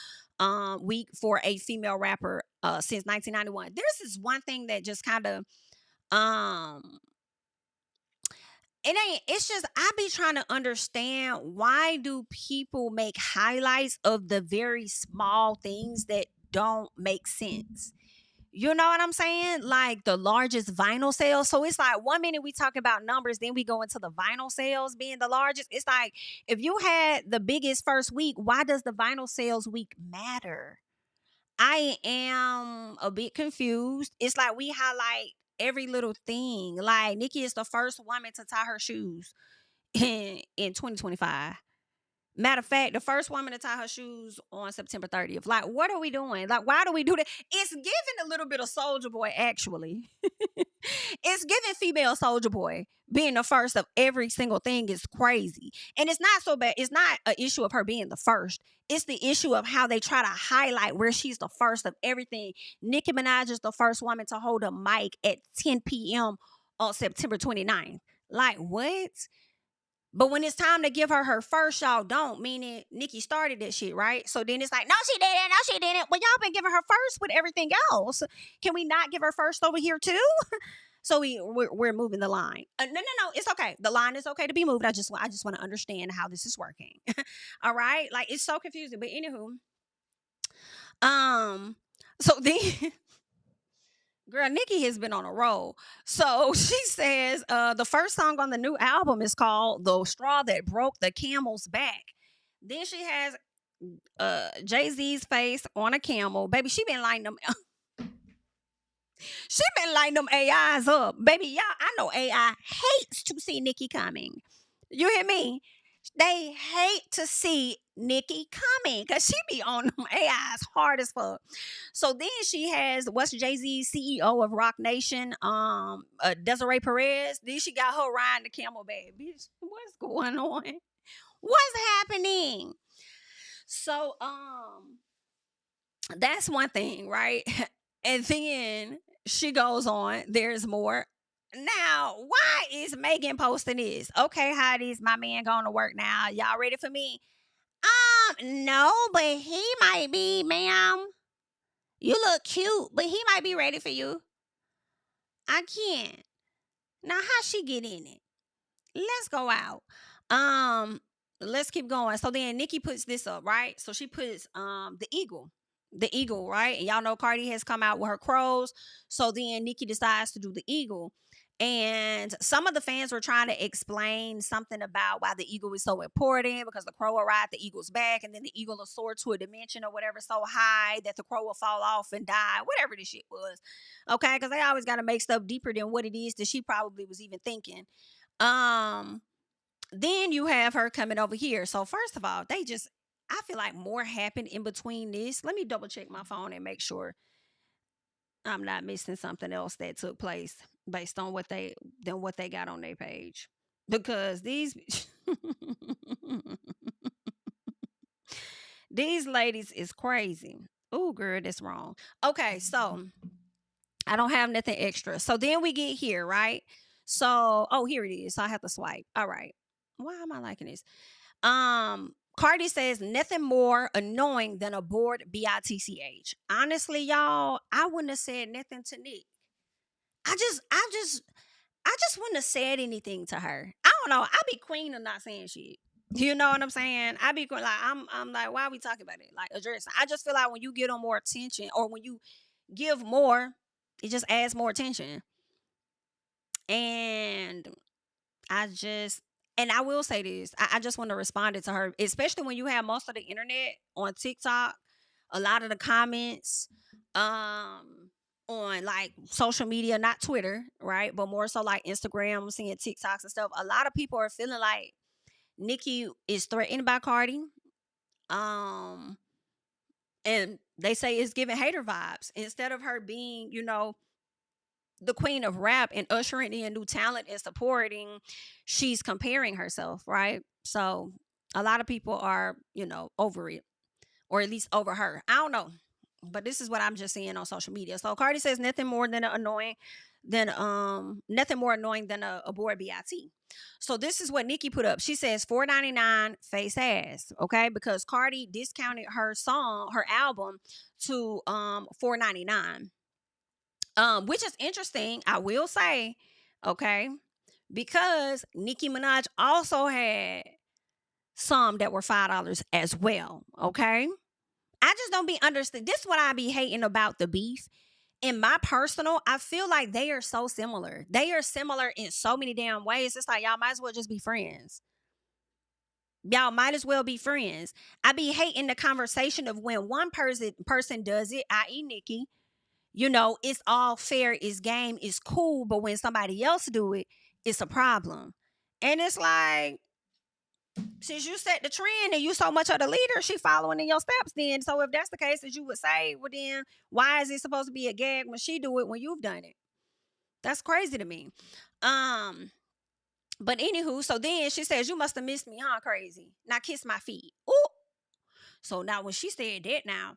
week for a female rapper since 1991. This is one thing that just kind of it's just I be trying to understand, why do people make highlights of the very small things that don't make sense? You know what I'm saying? Like the largest vinyl sales. So it's like 1 minute we talk about numbers, then we go into the vinyl sales being the largest. It's like, if you had the biggest first week, why does the vinyl sales week matter? I am a bit confused. It's like we highlight every little thing. Like Nicki is the first woman to tie her shoes in 2025. Matter of fact, the first woman to tie her shoes on September 30th. Like, what are we doing? Like, why do we do that? It's giving a little bit of Soldier Boy, actually. It's giving female Soldier Boy. Being the first of every single thing is crazy. And it's not so bad. It's not an issue of her being the first. It's the issue of how they try to highlight where she's the first of everything. Nicki Minaj is the first woman to hold a mic at 10 p.m. on September 29th. Like, what? But when it's time to give her first, y'all don't. Meaning Nicki started that shit, right? So then it's like, no, she didn't. No, she didn't. Well, y'all been giving her first with everything else. Can we not give her first over here too? So we're moving the line. No. It's okay. The line is okay to be moved. I just want to understand how this is working. All right. Like, it's so confusing. But anywho, so then. Girl, Nicki has been on a roll. So she says the first song on the new album is called The Straw That Broke the Camel's Back. Then she has Jay-Z's face on a camel. Baby, she been lighting them AIs up. Baby, y'all, I know AI hates to see Nicki coming. You hear me? They hate to see Nicki coming because she be on them AIs hard as fuck. So then she has what's Jay-Z's CEO of Rock Nation, Desiree Perez. Then she got her riding the camel bag. Bitch, what's going on? What's happening? So that's one thing, right? And then she goes on. There's more. Now, why is Megan posting this? Okay, hotties, my man going to work now. Y'all ready for me? No, but he might be, ma'am. You look cute, but he might be ready for you. I can't. Now, how she get in it? Let's go out. Let's keep going. So then Nicki puts this up, right? So she puts the eagle. The eagle, right? And y'all know Cardi has come out with her crows. So then Nicki decides to do the eagle. And some of the fans were trying to explain something about why the eagle is so important, because the crow will ride the eagle's back, and then the eagle will soar to a dimension or whatever so high that the crow will fall off and die, whatever this shit was. Okay, because they always got to make stuff deeper than what it is that she probably was even thinking. Then you have her coming over here. So first of all, I feel like more happened in between this. Let me double check my phone and make sure I'm not missing something else that took place based on what they got on their page, because these ladies is crazy. Oh, girl, that's wrong. Okay, so I don't have nothing extra. So then we get here, right? So here it is. So I have to swipe. All right. Why am I liking this? Cardi says nothing more annoying than a bored bitch. Honestly, y'all, I wouldn't have said nothing to Nick. I just wouldn't have said anything to her. I don't know. I be queen of not saying shit. You know what I'm saying? I be like, I'm like, why are we talking about it? Like, address. I just feel like when you get on more attention, or when you give more, it just adds more attention. And I will say this. I just want to respond it to her, especially when you have most of the internet on TikTok, a lot of the comments on like social media, not Twitter, right? But more so like Instagram, seeing TikToks and stuff. A lot of people are feeling like Nicki is threatened by Cardi. And they say it's giving hater vibes. Instead of her being, the queen of rap and ushering in new talent and supporting, she's comparing herself, right? So a lot of people are, over it, or at least over her. I don't know, but this is what I'm just seeing on social media. So Cardi says nothing more annoying than a bored BIT. So this is what Nicki put up. She says $4.99 face ass, okay? Because Cardi discounted her album to $4.99. Which is interesting, I will say, okay, because Nicki Minaj also had some that were $5 as well, okay? I just don't be understand. This is what I be hating about the beef. In my personal, I feel like they are so similar. They are similar in so many damn ways. It's like, y'all might as well just be friends. Y'all might as well be friends. I be hating the conversation of when one person does it, i.e. Nicki, it's all fair, it's game, it's cool. But when somebody else do it, it's a problem. And it's like, Since you set the trend and you so much of the leader, she following in your steps then. So if that's the case, as you would say, well then why is it supposed to be a gag when she do it when you've done it? That's crazy to me. But anywho, so then she says, you must have missed me, huh? Crazy. Now kiss my feet. Ooh. So now when she said that now,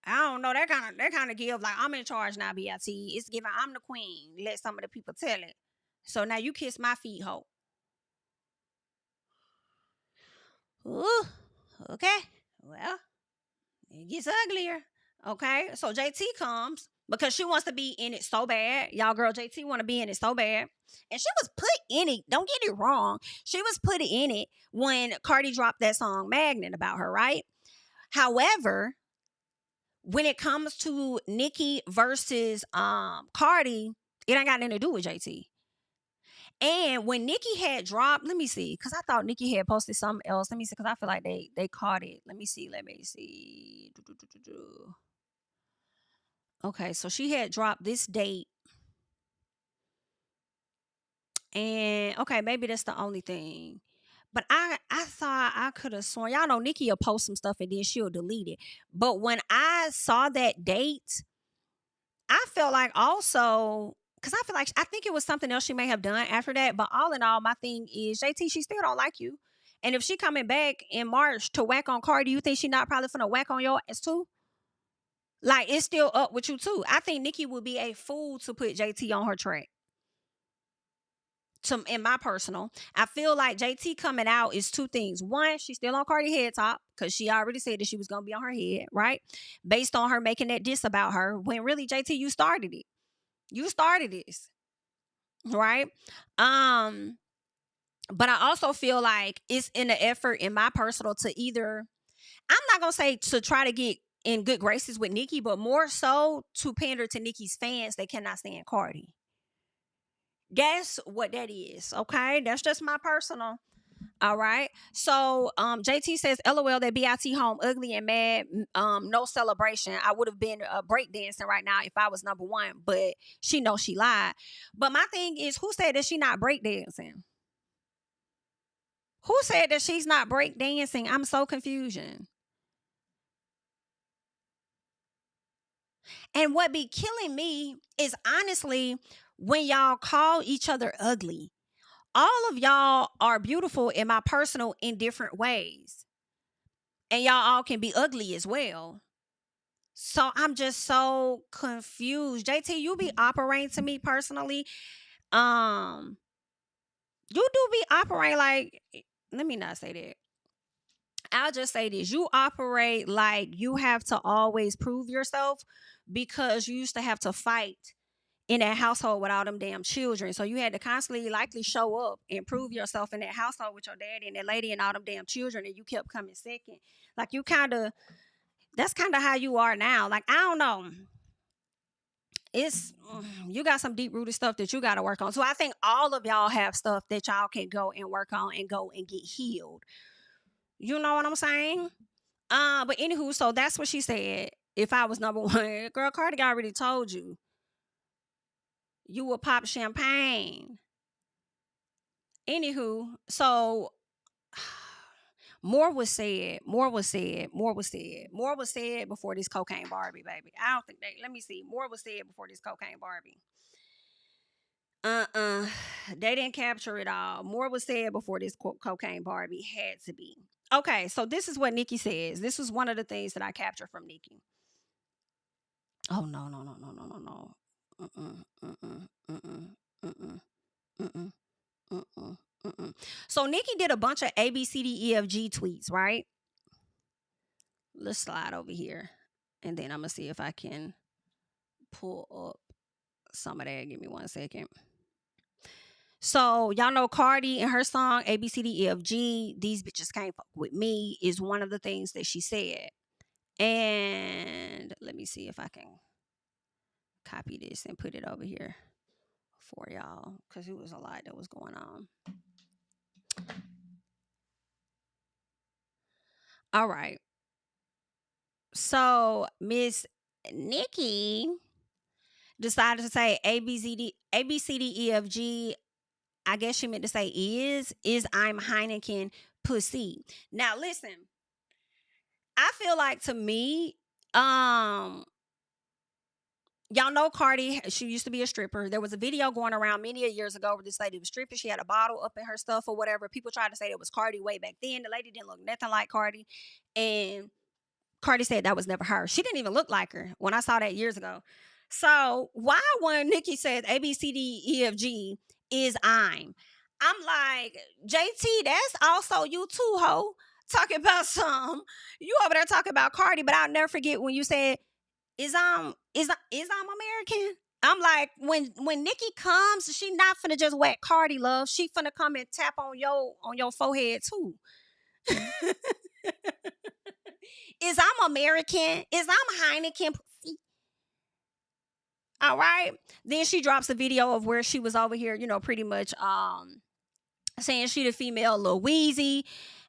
I don't know, that kind of give like I'm in charge now, BIT. It's giving I'm the queen. Let some of the people tell it. So now you kiss my feet, ho. Ooh, okay. Well, it gets uglier. Okay. So JT comes because she wants to be in it so bad. Y'all girl JT want to be in it so bad. And she was put in it. Don't get it wrong. She was put in it when Cardi dropped that song Magnet about her, right? However, when it comes to Nicki versus Cardi, it ain't got nothing to do with JT. And when Nicki had dropped, let me see, because I thought Nicki had posted something else. Let me see, because I feel like they caught it. Let me see. Okay, so she had dropped this date. And okay, maybe that's the only thing. But I thought I could have sworn, y'all know Nicki will post some stuff and then she'll delete it. But when I saw that date, I felt like also, because I think it was something else she may have done after that. But all in all, my thing is, JT, she still don't like you. And if she coming back in March to whack on Cardi, you think she not probably finna whack on your ass too? Like, it's still up with you too. I think Nicki would be a fool to put JT on her track. In my personal, I feel like JT coming out is two things. One, she's still on Cardi head top because she already said that she was gonna be on her head, right? Based on her making that diss about her, when really JT, you started it. You started this, right? But I also feel like it's in the effort, in my personal, to either, I'm not gonna say to try to get in good graces with Nicki, but more so to pander to Nicki's fans that cannot stand Cardi. Guess what that is, okay? That's just my personal. All right. So JT says, LOL, that BIT home ugly and mad. No celebration. I would have been breakdancing right now if I was number one, but she knows she lied. But my thing is, who said that she not breakdancing? Who said that she's not breakdancing? I'm so confusion. And what be killing me is honestly when y'all call each other ugly. All of y'all are beautiful in my personal in different ways. And y'all all can be ugly as well. So I'm just so confused. JT, you be operating to me personally. You do be operating like, let me not say that. I'll just say this. You operate like you have to always prove yourself because you used to have to fight in that household with all them damn children. So you had to constantly likely show up and prove yourself in that household with your daddy and that lady and all them damn children, and you kept coming second. Like you that's kind of how you are now. Like, I don't know. It's, you got some deep rooted stuff that you got to work on. So I think all of y'all have stuff that y'all can go and work on and go and get healed. You know what I'm saying? But anywho, so that's what she said. If I was number one, girl, Cardi already told you. You will pop champagne. Anywho, so more was said before this cocaine Barbie, baby. I don't think let me see. More was said before this cocaine Barbie. They didn't capture it all. More was said before this cocaine Barbie. Had to be. Okay, so this is what Nicki says. This was one of the things that I captured from Nicki. Oh, no. So Nicki did a bunch of A, B, C, D, E, F, G tweets, right? Let's slide over here. And then I'm going to see if I can pull up some of that. Give me 1 second. So y'all know Cardi and her song A, B, C, D, E, F, G, these bitches can't fuck with me, is one of the things that she said. And let me see if I can copy this and put it over here for y'all, because it was a lot that was going on. All right. So Miss Nicki decided to say A, B, C, D, E, F, G. I guess she meant to say is I'm Heineken pussy. Now listen, I feel like to me, y'all know Cardi, she used to be a stripper. There was a video going around many years ago where this lady was stripping. She had a bottle up in her stuff or whatever. People tried to say it was Cardi way back then. The lady didn't look nothing like Cardi. And Cardi said that was never her. She didn't even look like her when I saw that years ago. So why when Nicki says A, B, C, D, E, F, G is I'm like, JT, that's also you too, ho. Talking about you over there talking about Cardi, but I'll never forget when you said, is I'm American? I'm like, when Nicki comes, she not finna just whack Cardi love. She finna come and tap on your forehead too. Is I'm American? Is I'm Heineken? All right. Then she drops a video of where she was over here, pretty much saying she the female Lil Weezy.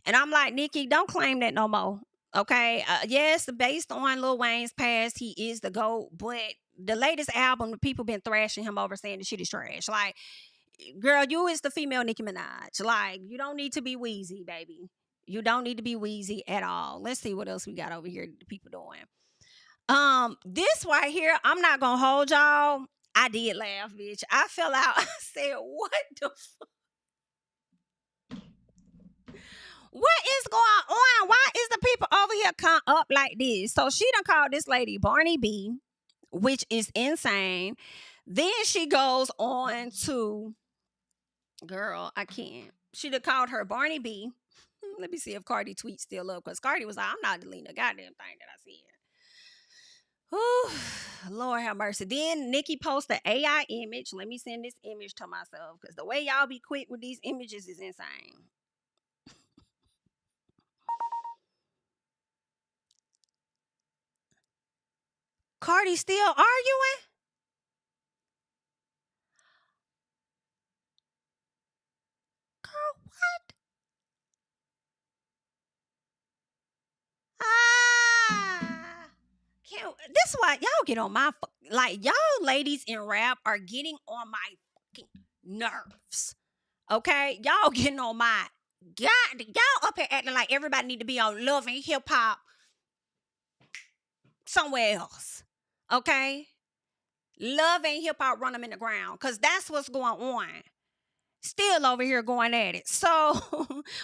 And I'm like, Nicki, don't claim that no more. Okay. Yes, based on Lil Wayne's past, he is the GOAT. But the latest album, people been thrashing him over saying the shit is trash. Like, girl, you is the female Nicki Minaj. Like, you don't need to be Weezy, baby. You don't need to be Weezy at all. Let's see what else we got over here. The people doing. This right here, I'm not gonna hold y'all. I did laugh, bitch. I fell out. I said, what the fuck? What is going on? Why is the people over here come up like this? So she done called this lady Barney B, which is insane. Then she goes on to, girl, I can't. She done called her Barney B. Let me see if Cardi tweets still up, because Cardi was like, I'm not deleting a goddamn thing that I said. Whew, Lord have mercy. Then Nicki posted an AI image. Let me send this image to myself, because the way y'all be quick with these images is insane. Cardi still arguing? Girl, what? This is why y'all get on my like, y'all ladies in rap are getting on my fucking nerves. Okay? Y'all getting on my God. Y'all up here acting like everybody need to be on Love and Hip Hop somewhere else. Okay? Love and Hip Hop run them in the ground, because that's what's going on. Still over here going at it. So,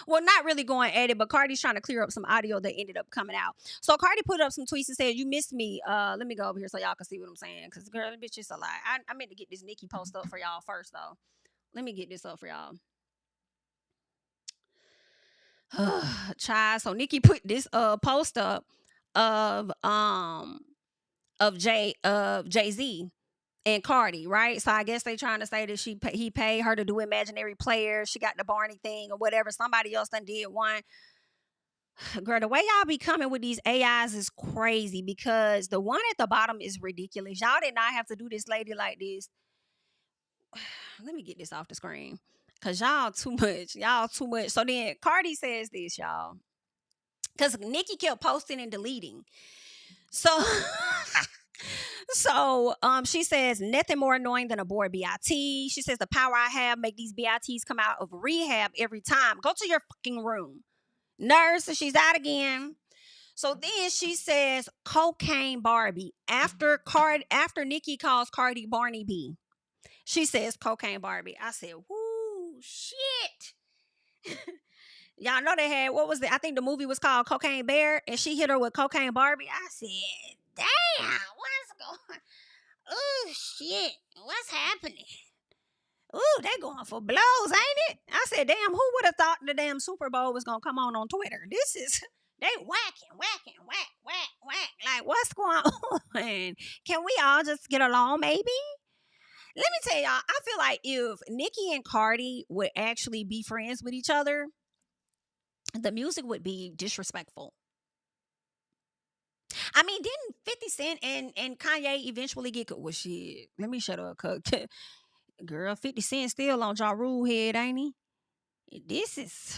well, not really going at it, but Cardi's trying to clear up some audio that ended up coming out. So Cardi put up some tweets and said, you missed me. Let me go over here so y'all can see what I'm saying, because, girl, bitch, is a lie. I meant to get this Nicki post up for y'all first, though. Let me get this up for y'all. Child. So Nicki put this post up of Jay-Z and Cardi, right? So I guess they trying to say that he paid her to do imaginary players. She got the Barney thing or whatever. Somebody else done did one. Girl, the way y'all be coming with these AIs is crazy, because the one at the bottom is ridiculous. Y'all did not have to do this lady like this. Let me get this off the screen, because y'all too much. Y'all too much. So then Cardi says this, y'all, because Nicki kept posting and deleting. So... So she says, nothing more annoying than a bored BIT. She says, the power I have make these BITs come out of rehab every time. Go to your fucking room. Nurse, she's out again. So then she says, cocaine Barbie. After Nicki calls Cardi Barney B, she says cocaine Barbie. I said, whoo, shit. Y'all know they had, what was it? I think the movie was called Cocaine Bear, and she hit her with cocaine Barbie. I said, damn, what's going on? Oh, shit, what's happening? Ooh, they going for blows, ain't it? I said, damn, who would have thought the damn Super Bowl was going to come on Twitter? They whacking, whack. Like, what's going on? Can we all just get along, maybe? Let me tell y'all, I feel like if Nicki and Cardi would actually be friends with each other, the music would be disrespectful. I mean, didn't 50 Cent and Kanye eventually get... Well, shit, let me shut up, girl, 50 Cent still on Ja Rule head, ain't he? This is...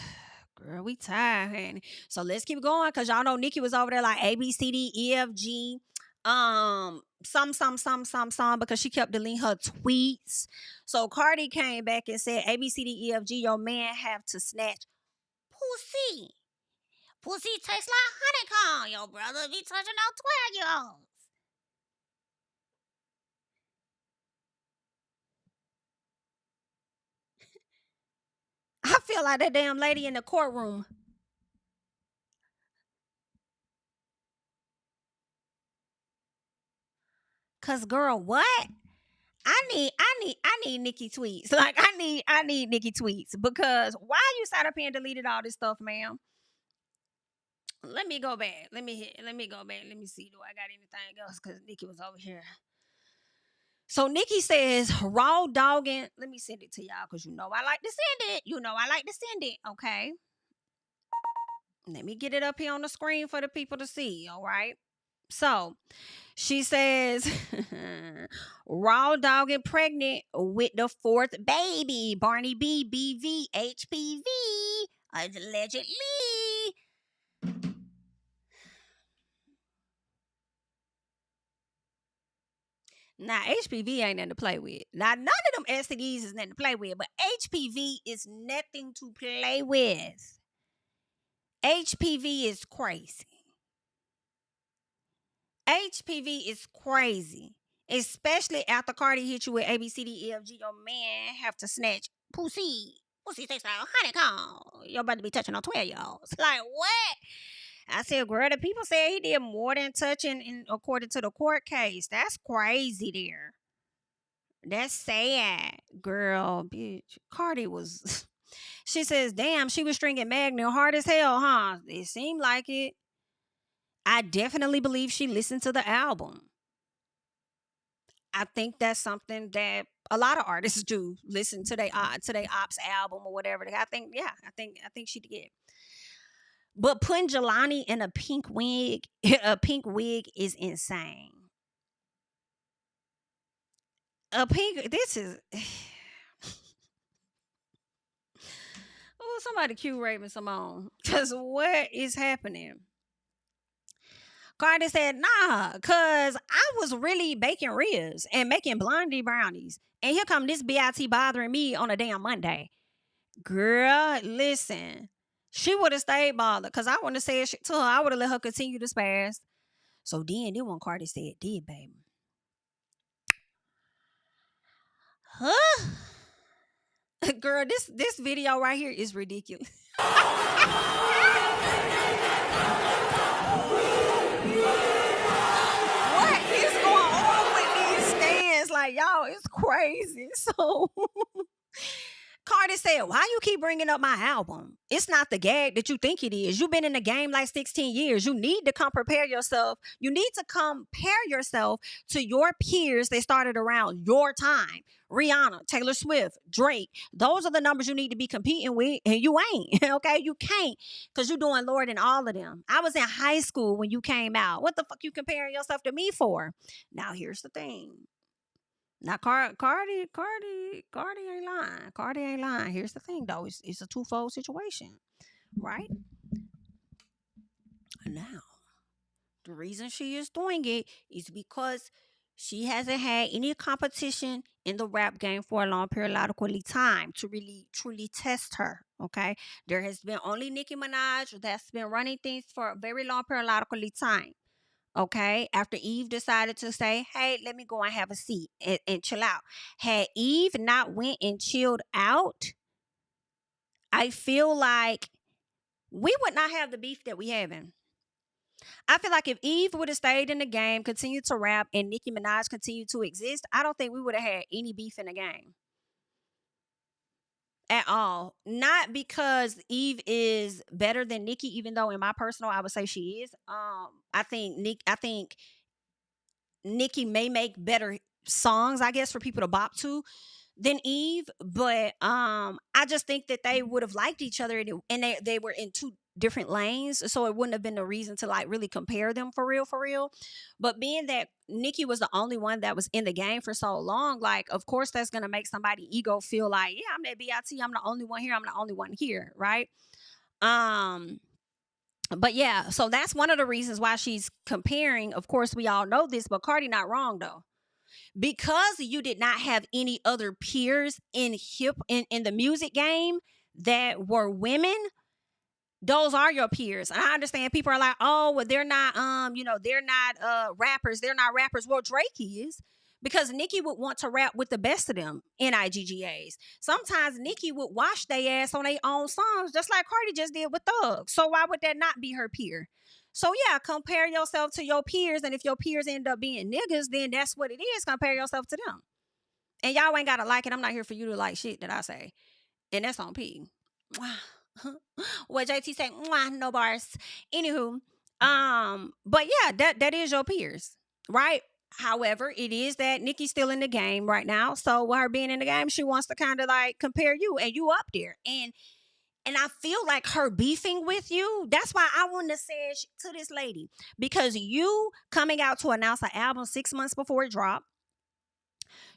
Girl, we tired, honey. So let's keep going, because y'all know Nicki was over there like A, B, C, D, E, F, G. Some, because she kept deleting her tweets. So Cardi came back and said, A, B, C, D, E, F, G, your man have to snatch pussy. Pussy tastes like honeycomb. Your brother be touching on 12-year-olds. I feel like that damn lady in the courtroom. Cause girl, what? I need Nicki tweets. Like I need Nicki tweets because why you sat up here and deleted all this stuff, ma'am? Let me go back. Let me go back. Let me see. Do I got anything else? Cause Nicki was over here. So Nicki says raw dogging. Let me send it to y'all because you know I like to send it. You know I like to send it. Okay. Let me get it up here on the screen for the people to see. All right. So she says, raw dogging pregnant with the fourth baby, Barney B, BV, HPV, allegedly. Now, HPV ain't nothing to play with. Now, none of them STDs is nothing to play with, but HPV is nothing to play with. HPV is crazy. HPV is crazy. Especially after Cardi hit you with ABCDEFG, your man have to snatch pussy. Pussy tastes like honeycomb. You're about to be touching on 12-year-olds. Like, what? I said, girl, the people say he did more than touching according to the court case. That's crazy there. That's sad. Girl, bitch. Cardi was... She says, damn, she was stringing Magna hard as hell, huh? It seemed like it. I definitely believe she listened to the album. I think that's something that a lot of artists do. Listen to their ops album or whatever. I think she did. But putting Jelani in a pink wig is insane. This is oh, somebody cue Raven Simone. Because what is happening? Cardi said, nah, because I was really baking ribs and making blondie brownies. And here come this BIT bothering me on a damn Monday. Girl, listen. She would have stayed bothered because I wouldn't have said shit to her. I would have let her continue to spaz. So then one Cardi said, did, baby. Huh? Girl, this video right here is ridiculous. What is going on with these stands? Like, y'all, it's crazy. So Cardi said, why you keep bringing up my album? It's not the gag that you think it is. You've been in the game like 16 years. You need to come prepare yourself. You need to compare yourself to your peers that started around your time. Rihanna, Taylor Swift, Drake. Those are the numbers you need to be competing with, and you ain't, okay? You can't because you're doing lower than all of them. I was in high school when you came out. What the fuck you comparing yourself to me for? Now, here's the thing. Now, Cardi ain't lying. Cardi ain't lying. Here's the thing, though. It's a twofold situation, right? Now, the reason she is doing it is because she hasn't had any competition in the rap game for a long periodically time to really, truly test her, okay? There has been only Nicki Minaj that's been running things for a very long periodically time. Okay, after Eve decided to say, hey, let me go and have a seat and chill out. Had Eve not went and chilled out, I feel like we would not have the beef that we having. I feel like if Eve would have stayed in the game, continued to rap, and Nicki Minaj continued to exist, I don't think we would have had any beef in the game. At all. Not because Eve is better than Nicki, even though in my personal I would say she is. I think Nicki may make better songs, I guess, for people to bop to than Eve, but I just think that they would have liked each other and they were in two different lanes, so it wouldn't have been a reason to like really compare them for real. But being that Nicki was the only one that was in the game for so long, like of course that's gonna make somebody ego feel like, yeah, I'm that BIT, I'm the only one here, I'm the only one here, right? But yeah, so that's one of the reasons why she's comparing. Of course, we all know this, but Cardi not wrong though. Because you did not have any other peers in the music game that were women, Those are your peers. And I understand people are like, oh, well, they're not, they're not rappers. They're not rappers. Well, Drake is. Because Nicki would want to rap with the best of them NIGGAs. Sometimes Nicki would wash their ass on their own songs, just like Cardi just did with Thug. So why would that not be her peer? So yeah, compare yourself to your peers, and if your peers end up being niggas, then that's what it is. Compare yourself to them. And y'all ain't gotta like it. I'm not here for you to like shit that I say. And that's on P. What JT say, no bars. Anywho, but yeah, that is your peers, right? However, it is that Nicki's still in the game right now. So with her being in the game, she wants to kind of like compare you, and you up there. And I feel like her beefing with you, that's why I wouldn't have said to this lady, because you coming out to announce an album 6 months before it dropped,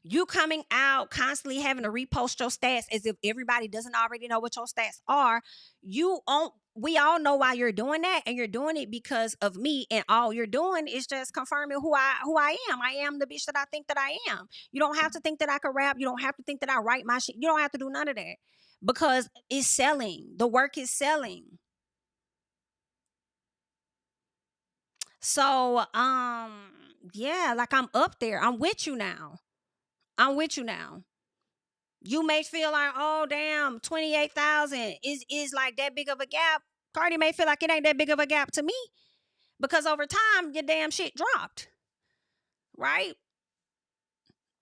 you coming out constantly having to repost your stats as if everybody doesn't already know what your stats are. We all know why you're doing that, and you're doing it because of me, and all you're doing is just confirming who I am. I am the bitch that I think that I am. You don't have to think that I can rap. You don't have to think that I write my shit. You don't have to do none of that, because it's selling. The work is selling. So, yeah, like I'm up there. I'm with you now. You may feel like, oh damn, 28,000 is like that big of a gap. Cardi may feel like it ain't that big of a gap to me, because over time your damn shit dropped, right?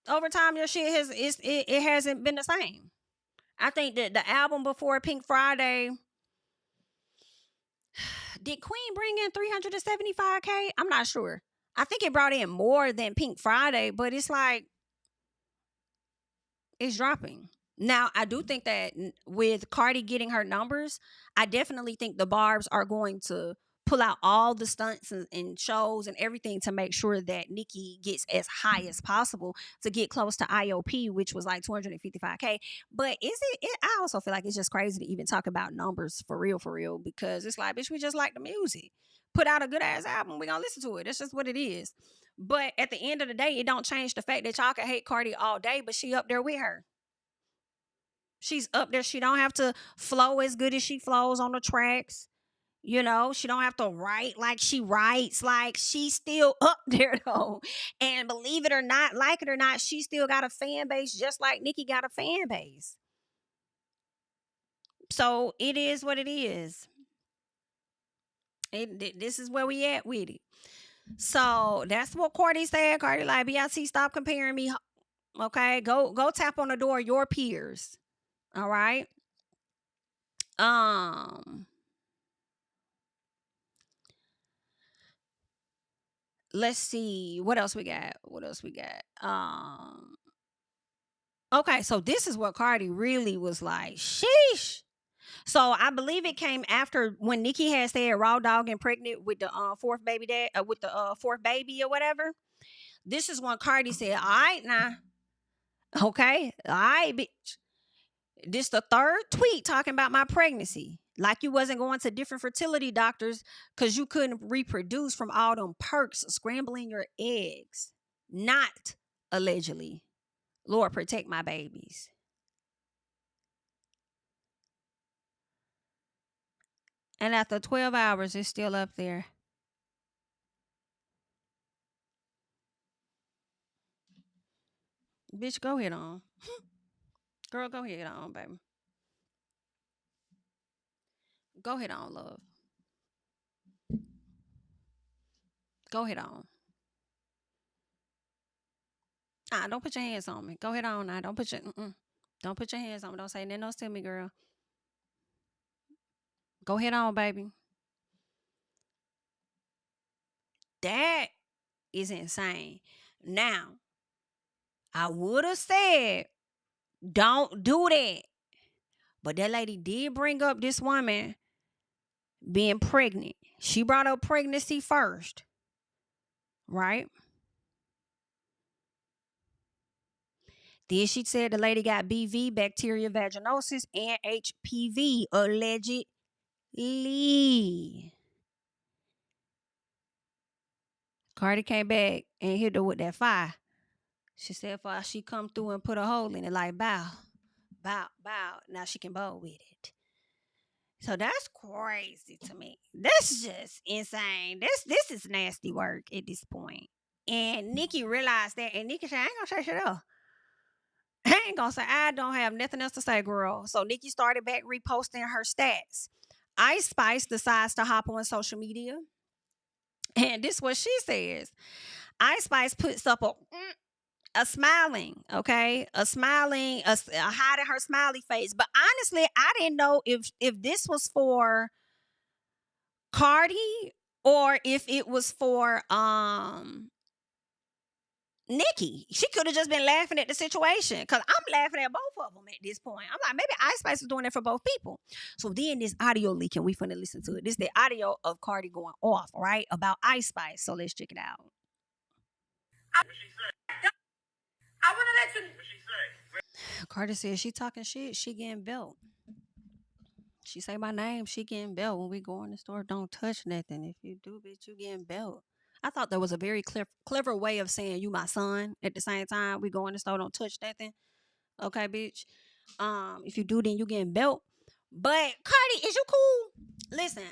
Over time your shit it hasn't been the same. I think that the album before Pink Friday, did Queen bring in 375K? I'm not sure. I think it brought in more than Pink Friday, but it's like it's dropping. Now, I do think that with Cardi getting her numbers, I definitely think the Barbs are going to pull out all the stunts and shows and everything to make sure that Nicki gets as high as possible to get close to IOP, which was like 255K. But I also feel like it's just crazy to even talk about numbers for real, because it's like, bitch, we just like the music. Put out a good ass album, we gonna listen to it. That's just what it is. But at the end of the day, it don't change the fact that y'all can hate Cardi all day, but she up there with her. She's up there. She don't have to flow as good as she flows on the tracks. She don't have to write like she writes. Like, she's still up there though. And believe it or not, like it or not, she still got a fan base just like Nicki got a fan base. So it is what it is. This is where we at with it. So that's what Cardi said. Cardi like, BIT, stop comparing me. Okay, go tap on the door of your peers. All right. Let's see what else we got. Okay, so this is what Cardi really was like. Sheesh. So I believe it came after when Nicki had said raw dog and pregnant with the fourth baby or whatever. This is when Cardi said, all right now. Okay, all right, bitch. This the third tweet talking about my pregnancy. Like you wasn't going to different fertility doctors because you couldn't reproduce from all them perks scrambling your eggs. Not allegedly. Lord, protect my babies. And after 12 hours, it's still up there. Bitch, go ahead on. Girl, go ahead on, baby. Go ahead on, love. Go ahead on. Don't put your hands on me. Go ahead on now. Don't put your hands on me. Don't say nothing else to me, girl. Go ahead on, baby. That is insane. Now, I would have said, don't do that. But that lady did bring up this woman being pregnant. She brought up pregnancy first. Right? Then she said the lady got BV, bacteria vaginosis, and HPV, allegedly. Cardi came back and hit her with that fire. She said if she come through and put a hole in it, like bow. Now she can bowl with it. So that's crazy to me. That's just insane. This is nasty work at this point. And Nicki realized that, and Nicki said, "I ain't gonna say shit else. I ain't gonna say I don't have nothing else to say, girl." So Nicki started back reposting her stats. Ice Spice decides to hop on social media, and this is what she says. Ice Spice puts up a smiling, okay, a smiling, a hiding her smiley face. But honestly, I didn't know if this was for Cardi or if it was for Nicki. She could have just been laughing at the situation, because I'm laughing at both of them at this point. I'm like, maybe Ice Spice was doing it for both people. So then this audio leak, and we finna listen to it. This is the audio of Cardi going off, right, about Ice Spice. So let's check it out. I want to let you. What she say? Cardi said she talking shit, she getting built. She say my name, she getting built. When we go in the store, don't touch nothing. If you do, bitch, you getting built. I thought that was a very clever way of saying you my son. At the same time, we go in the store, don't touch nothing. Okay, bitch. If you do, then you getting built. But Cardi, is you cool? Listen,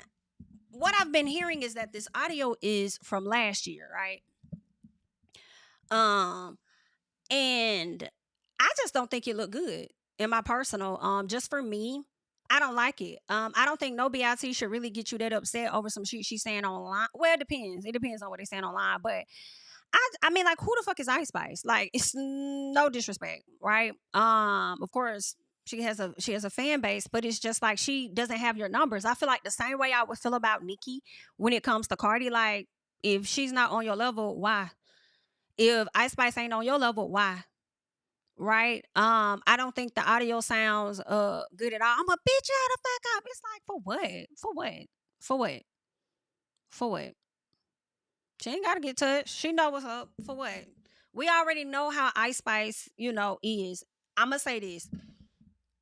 what I've been hearing is that this audio is from last year, right? And I just don't think it looked good in my personal. Just for me, I don't like it. I don't think no BIT should really get you that upset over some shit she's saying online. Well, it depends. It depends on what they're saying online. But I mean, like, who the fuck is Ice Spice? Like, it's no disrespect, right? Of course, she has a fan base, but it's just like she doesn't have your numbers. I feel like the same way I would feel about Nicki when it comes to Cardi. Like, if she's not on your level, why? If Ice Spice ain't on your level, why? Right? I don't think the audio sounds good at all. I'm a bitch out the fuck up. It's like, for what? For what? For what? For what? She ain't gotta get touched. She know what's up. For what? We already know how Ice Spice, is. I'ma say this,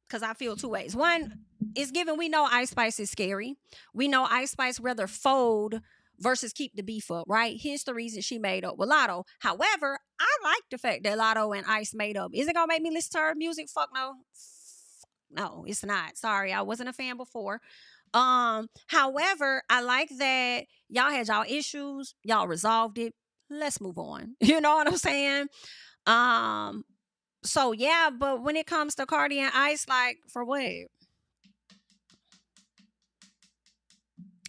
because I feel two ways. One, it's given we know Ice Spice is scary. We know Ice Spice rather fold versus keep the beef up, right? Here's the reason she made up with Lotto. However, I like the fact that Lotto and Ice made up. Is it gonna make me listen to her music? Fuck no. No, it's not. Sorry, I wasn't a fan before. However, I like that y'all had y'all issues, y'all resolved it. Let's move on. You know what I'm saying? So yeah, but when it comes to Cardi and Ice, like, for what?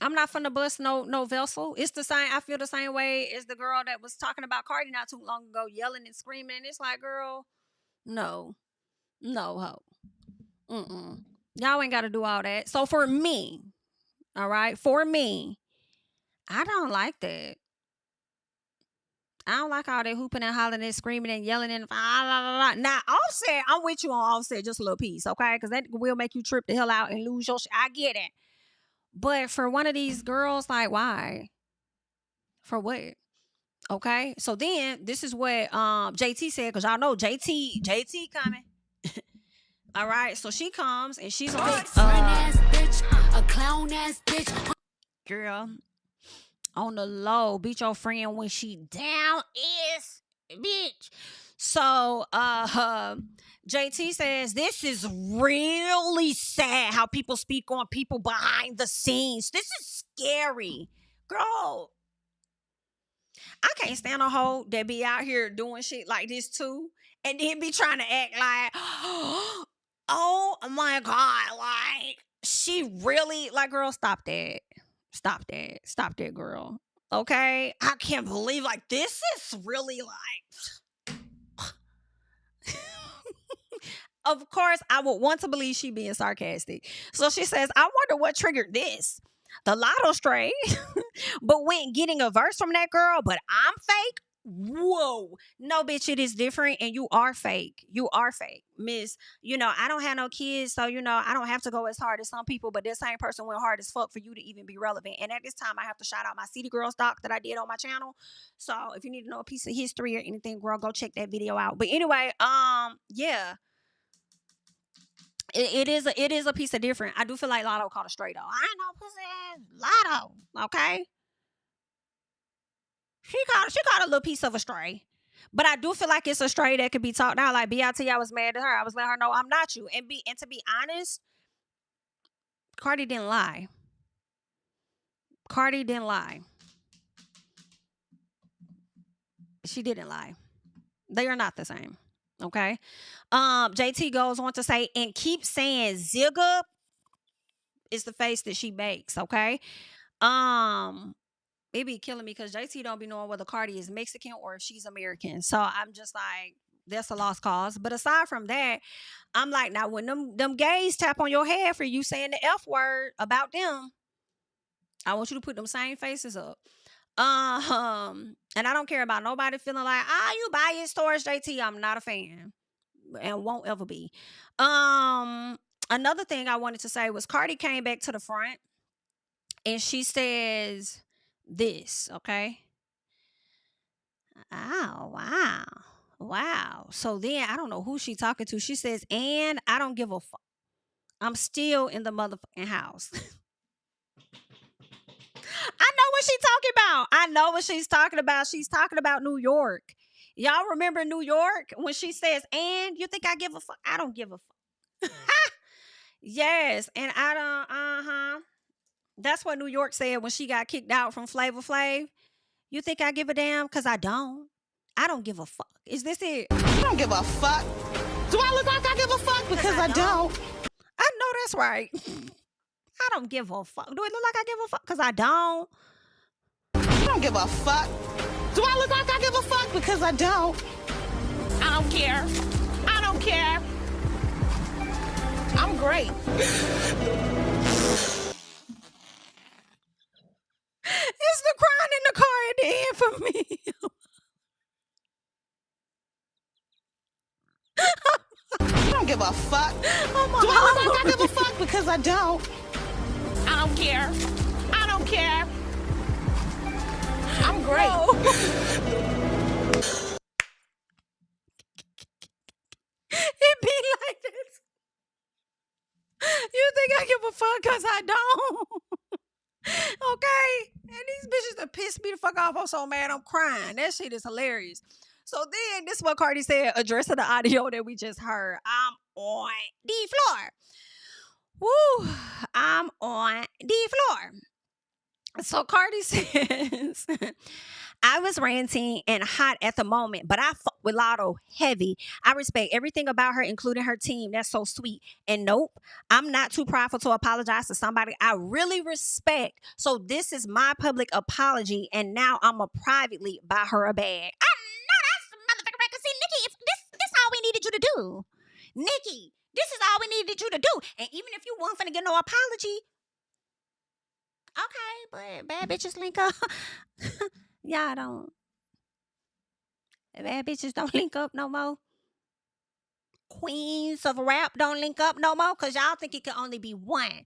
I'm not finna bust no vessel. It's the same. I feel the same way as the girl that was talking about Cardi not too long ago, yelling and screaming. And it's like, girl, no, ho. Y'all ain't got to do all that. So for me, all right, for me, I don't like that. I don't like all that hooping and hollering and screaming and yelling and Now, Offset, I'm with you on Offset, just a little piece, okay? Because that will make you trip the hell out and lose your shit. I get it. But for one of these girls, like, why? For what? Okay. So then this is what JT said, because y'all know JT coming. All right. So she comes and she's like, ass bitch, a clown ass bitch. Girl, on the low, beat your friend when she down is bitch. So JT says, this is really sad how people speak on people behind the scenes. This is scary. Girl, I can't stand a hoe that be out here doing shit like this too, and then be trying to act like, oh my God, like, she really, like, girl, stop that. Stop that, girl. Okay? I can't believe, like, this is really like... Of course, I would want to believe she being sarcastic. So she says, I wonder what triggered this. The Lotto stray, but went getting a verse from that girl, but I'm fake? Whoa. No, bitch, it is different, and you are fake. You are fake. Miss, I don't have no kids, so, I don't have to go as hard as some people, but this same person went hard as fuck for you to even be relevant. And at this time, I have to shout out my City Girls doc that I did on my channel. So if you need to know a piece of history or anything, girl, go check that video out. But anyway, yeah. It is a piece of different. I do feel like Lotto caught a stray though. I ain't no pussy ass Lotto, okay? She caught a little piece of a stray. But I do feel like it's a stray that could be talked down. Like BIT, I was mad at her. I was letting her know I'm not you. And to be honest, Cardi didn't lie. Cardi didn't lie. She didn't lie. They are not the same. Okay. JT goes on to say, and keep saying Zigga is the face that she makes. Okay. It be killing me because JT don't be knowing whether Cardi is Mexican or if she's American. So I'm just like, that's a lost cause. But aside from that, I'm like, now when them gays tap on your head for you saying the F word about them, I want you to put them same faces up. And I don't care about nobody feeling like, you biased towards JT. I'm not a fan and won't ever be. Another thing I wanted to say was Cardi came back to the front and she says this, okay? Oh, wow. Wow. So then I don't know who she talking to. She says, and I don't give a fuck. I'm still in the motherfucking house. I know what she's talking about. I know what she's talking about. She's talking about New York. Y'all remember New York when she says, and you think I give a fuck? I don't give a fuck. Yes. And I don't, That's what New York said when she got kicked out from Flavor Flav. You think I give a damn? Because I don't. I don't give a fuck. Is this it? I don't give a fuck. Do I look like I give a fuck? Because I don't. I know that's right. I don't give a fuck. Do it look like I give a fuck? Because I don't. I don't give a fuck. Do I look like I give a fuck? Because I don't. I don't care. I don't care. I'm great. It's the crying in the car at the end for me. I don't give a fuck. Do I look like I give a fuck? Because I don't. I don't care. I don't care. I'm great. No. It be like this. You think I give a fuck because I don't? Okay? And these bitches that piss me the fuck off. I'm so mad I'm crying. That shit is hilarious. So then this is what Cardi said addressing the audio that we just heard. I'm on the floor. Woo! I'm on the floor. So Cardi says, I was ranting and hot at the moment, but I fuck with Lotto heavy. I respect everything about her, including her team. That's so sweet. And nope, I'm not too prideful to apologize to somebody I really respect. So this is my public apology, and now I'ma privately buy her a bag. I know that's motherfucking record. See, Nicki, if this all we needed you to do. Nicki, this is all we needed you to do. And even if you weren't finna get no apology, okay, but bad bitches link up. Y'all don't. Bad bitches don't link up no more. Queens of rap don't link up no more because y'all think it can only be one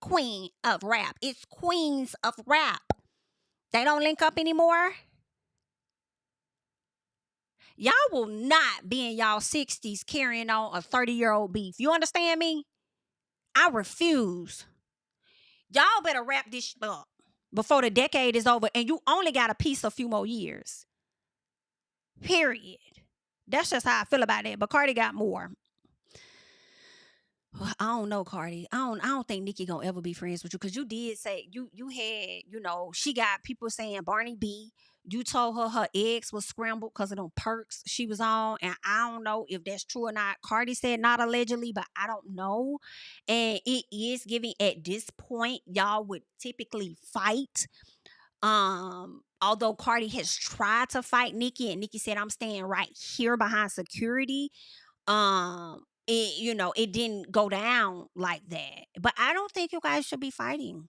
queen of rap. It's queens of rap. They don't link up anymore. Y'all will not be in y'all 60s carrying on a 30-year-old beef. You understand me? I refuse. Y'all better wrap this up before the decade is over, and you only got a piece a few more years. Period. That's just how I feel about it. But Cardi got more. I don't know, Cardi. I don't think Nicki gonna ever be friends with you because you did say you had, she got people saying Barney B. You told her eggs was scrambled because of them perks she was on, and I don't know if that's true or not. Cardi said not allegedly, but I don't know. And it is giving at this point, y'all would typically fight. Although Cardi has tried to fight Nicki, and Nicki said, I'm staying right here behind security. It didn't go down like that. But I don't think you guys should be fighting.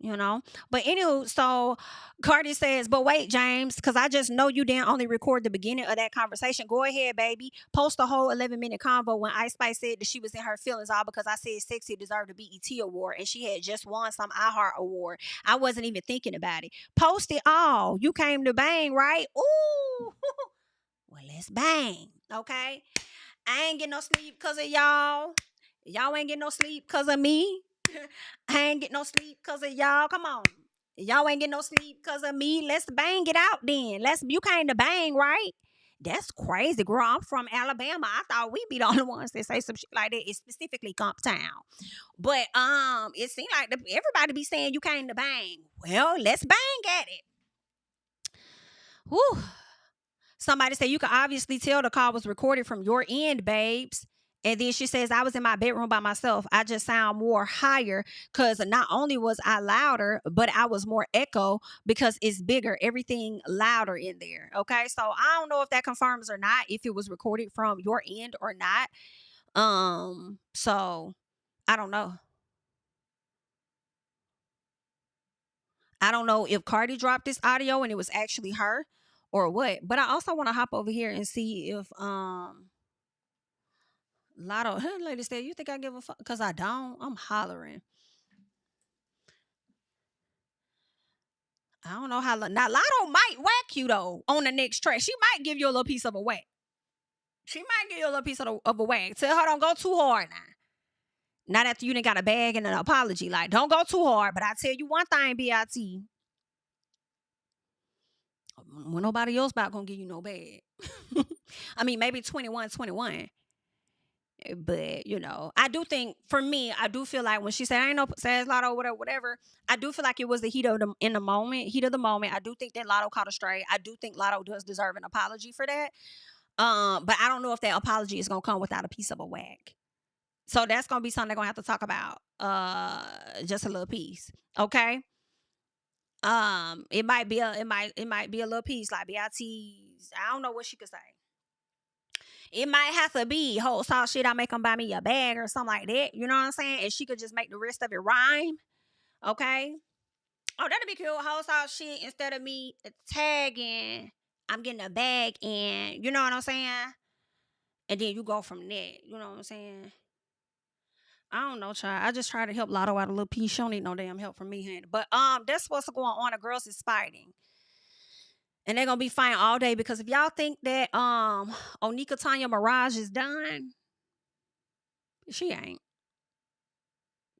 But anywho, so Cardi says, but wait, James, because I just know you didn't only record the beginning of that conversation. Go ahead, baby. Post the whole 11-minute convo when Ice Spice said that she was in her feelings all because I said Sexy deserved a BET award and she had just won some iHeart award. I wasn't even thinking about it. Post it all. You came to bang, right? Ooh. Well, let's bang, okay? I ain't getting no sleep because of y'all. Y'all ain't getting no sleep because of me. I ain't get no sleep because of y'all. Come on. Y'all ain't get no sleep because of me. Let's bang it out then. You came to bang, right? That's crazy, girl. I'm from Alabama. I thought we be the only ones that say some shit like that. It's specifically Comptown. But it seemed like everybody be saying you came to bang. Well, let's bang at it. Whew. Somebody said you can obviously tell the call was recorded from your end, babes. And then she says, I was in my bedroom by myself. I just sound more higher because not only was I louder, but I was more echo because it's bigger. Everything louder in there. Okay. So I don't know if that confirms or not, if it was recorded from your end or not. So I don't know. I don't know if Cardi dropped this audio and it was actually her or what. But I also want to hop over here and see if Lotto, her lady said, you think I give a fuck? Because I don't. I'm hollering. I don't know how. Now, Lotto might whack you, though, on the next track. She might give you a little piece of a whack. She might give you a little piece of a whack. Tell her don't go too hard now. Not after you done got a bag and an apology. Like, don't go too hard. But I tell you one thing, BIT. When nobody else about gonna give you no bag. I mean, maybe 21. But I do think, for me, I do feel like when she said I ain't no says Lotto, whatever, I do feel like it was the heat of the moment. I do think that Lotto caught a stray. I do think Lotto does deserve an apology for that. But I don't know if that apology is gonna come without a piece of a whack. So that's gonna be something they're gonna have to talk about. Just a little piece, okay? It might be a little piece like BIT's. I don't know what she could say. It might have to be whole sauce shit. I make them buy me a bag or something like that. You know what I'm saying? And she could just make the rest of it rhyme. Okay. Oh, that'd be cool. Whole sauce shit instead of me tagging. I'm getting a bag and you know what I'm saying? And then you go from there. You know what I'm saying? I don't know, child. I just try to help Lotto out a little piece. She don't need no damn help from me, honey. But that's what's going on. The girls is fighting. And they're gonna be fighting all day because if y'all think that Onika Tanya Mirage is done, she ain't.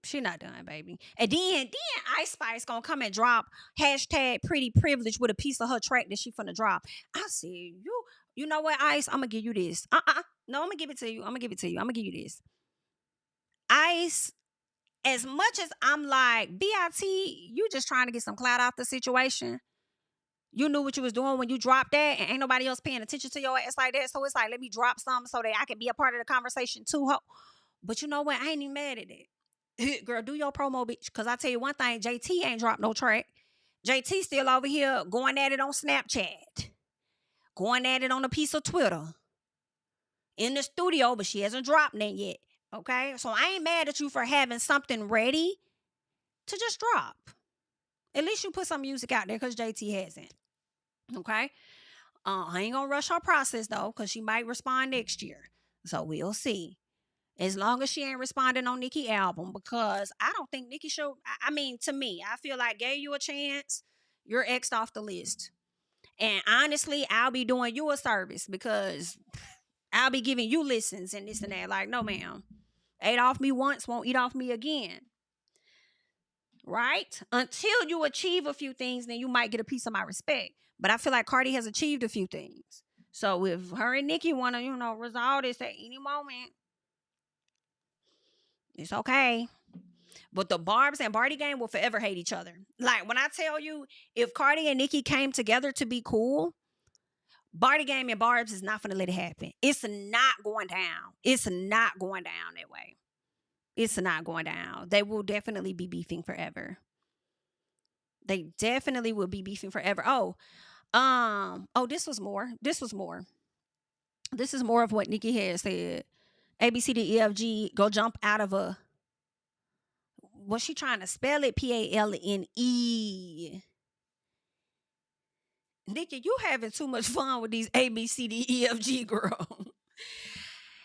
She not done, baby. And then Ice Spice gonna come and drop hashtag pretty privilege with a piece of her track that she finna drop. I said, you know what, Ice? I'm gonna give you this. No, I'm gonna give it to you. I'm gonna give you this. Ice, as much as I'm like, BIT, you just trying to get some clout off the situation. You knew what you was doing when you dropped that, and ain't nobody else paying attention to your ass like that. So it's like, let me drop something so that I can be a part of the conversation too. But you know what? I ain't even mad at it. Girl, do your promo, bitch. Because I tell you one thing, JT ain't dropped no track. JT still over here going at it on Snapchat. Going at it on a piece of Twitter. In the studio, but she hasn't dropped that yet. Okay? So I ain't mad at you for having something ready to just drop. At least you put some music out there because JT hasn't. Okay? I ain't gonna rush her process though, because she might respond next year. So we'll see. As long as she ain't responding on Nicki album, because I don't think Nicki should. I mean, to me, I feel like gave you a chance, you're X'd off the list. And honestly, I'll be doing you a service because I'll be giving you listens and this and that. Like, no, ma'am. Ate off me once, won't eat off me again. Right? Until you achieve a few things, then you might get a piece of my respect. But I feel like Cardi has achieved a few things. So if her and Nicki want to, resolve this at any moment, it's okay. But the Barbs and Barty gang will forever hate each other. Like, when I tell you, if Cardi and Nicki came together to be cool, Barty gang and Barbs is not going to let it happen. It's not going down. It's not going down that way. It's not going down. They will definitely be beefing forever. They definitely will be beefing forever. This was more. This is more of what Nicki had said. ABCDEFG, go jump out of a, was she trying to spell it? PALNE. Nicki, you having too much fun with these ABCDEFG, girl.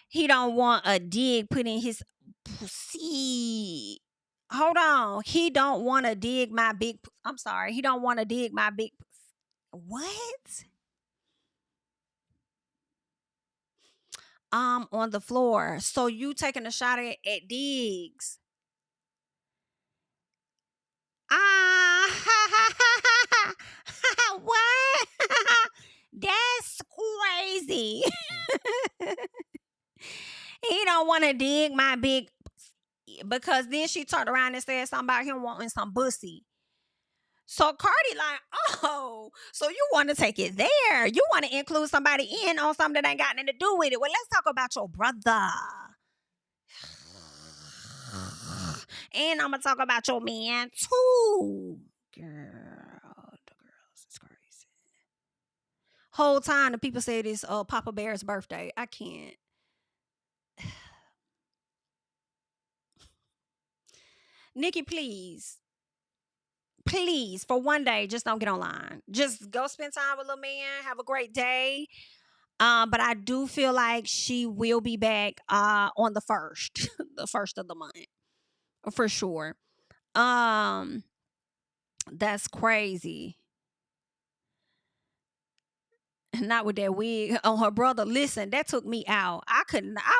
He don't want a dig put in his pussy. Hold on. He don't want to dig my big. I'm sorry. He don't want to dig my big. What? On the floor. So you taking a shot at Diggs? What? That's crazy. He don't want to dig my big, because then she turned around and said something about him wanting some pussy. So Cardi like, oh, so you want to take it there. You want to include somebody in on something that ain't got nothing to do with it. Well, let's talk about your brother. And I'm going to talk about your man too. Girl, the girls is crazy. Whole time the people say it's Papa Bear's birthday. I can't. Nicki, please, for one day, just don't get online. Just go spend time with little man. Have a great day. But I do feel like she will be back on the 1st, the 1st of the month, for sure. That's crazy. Not with that wig on her brother. Listen, that took me out. I'm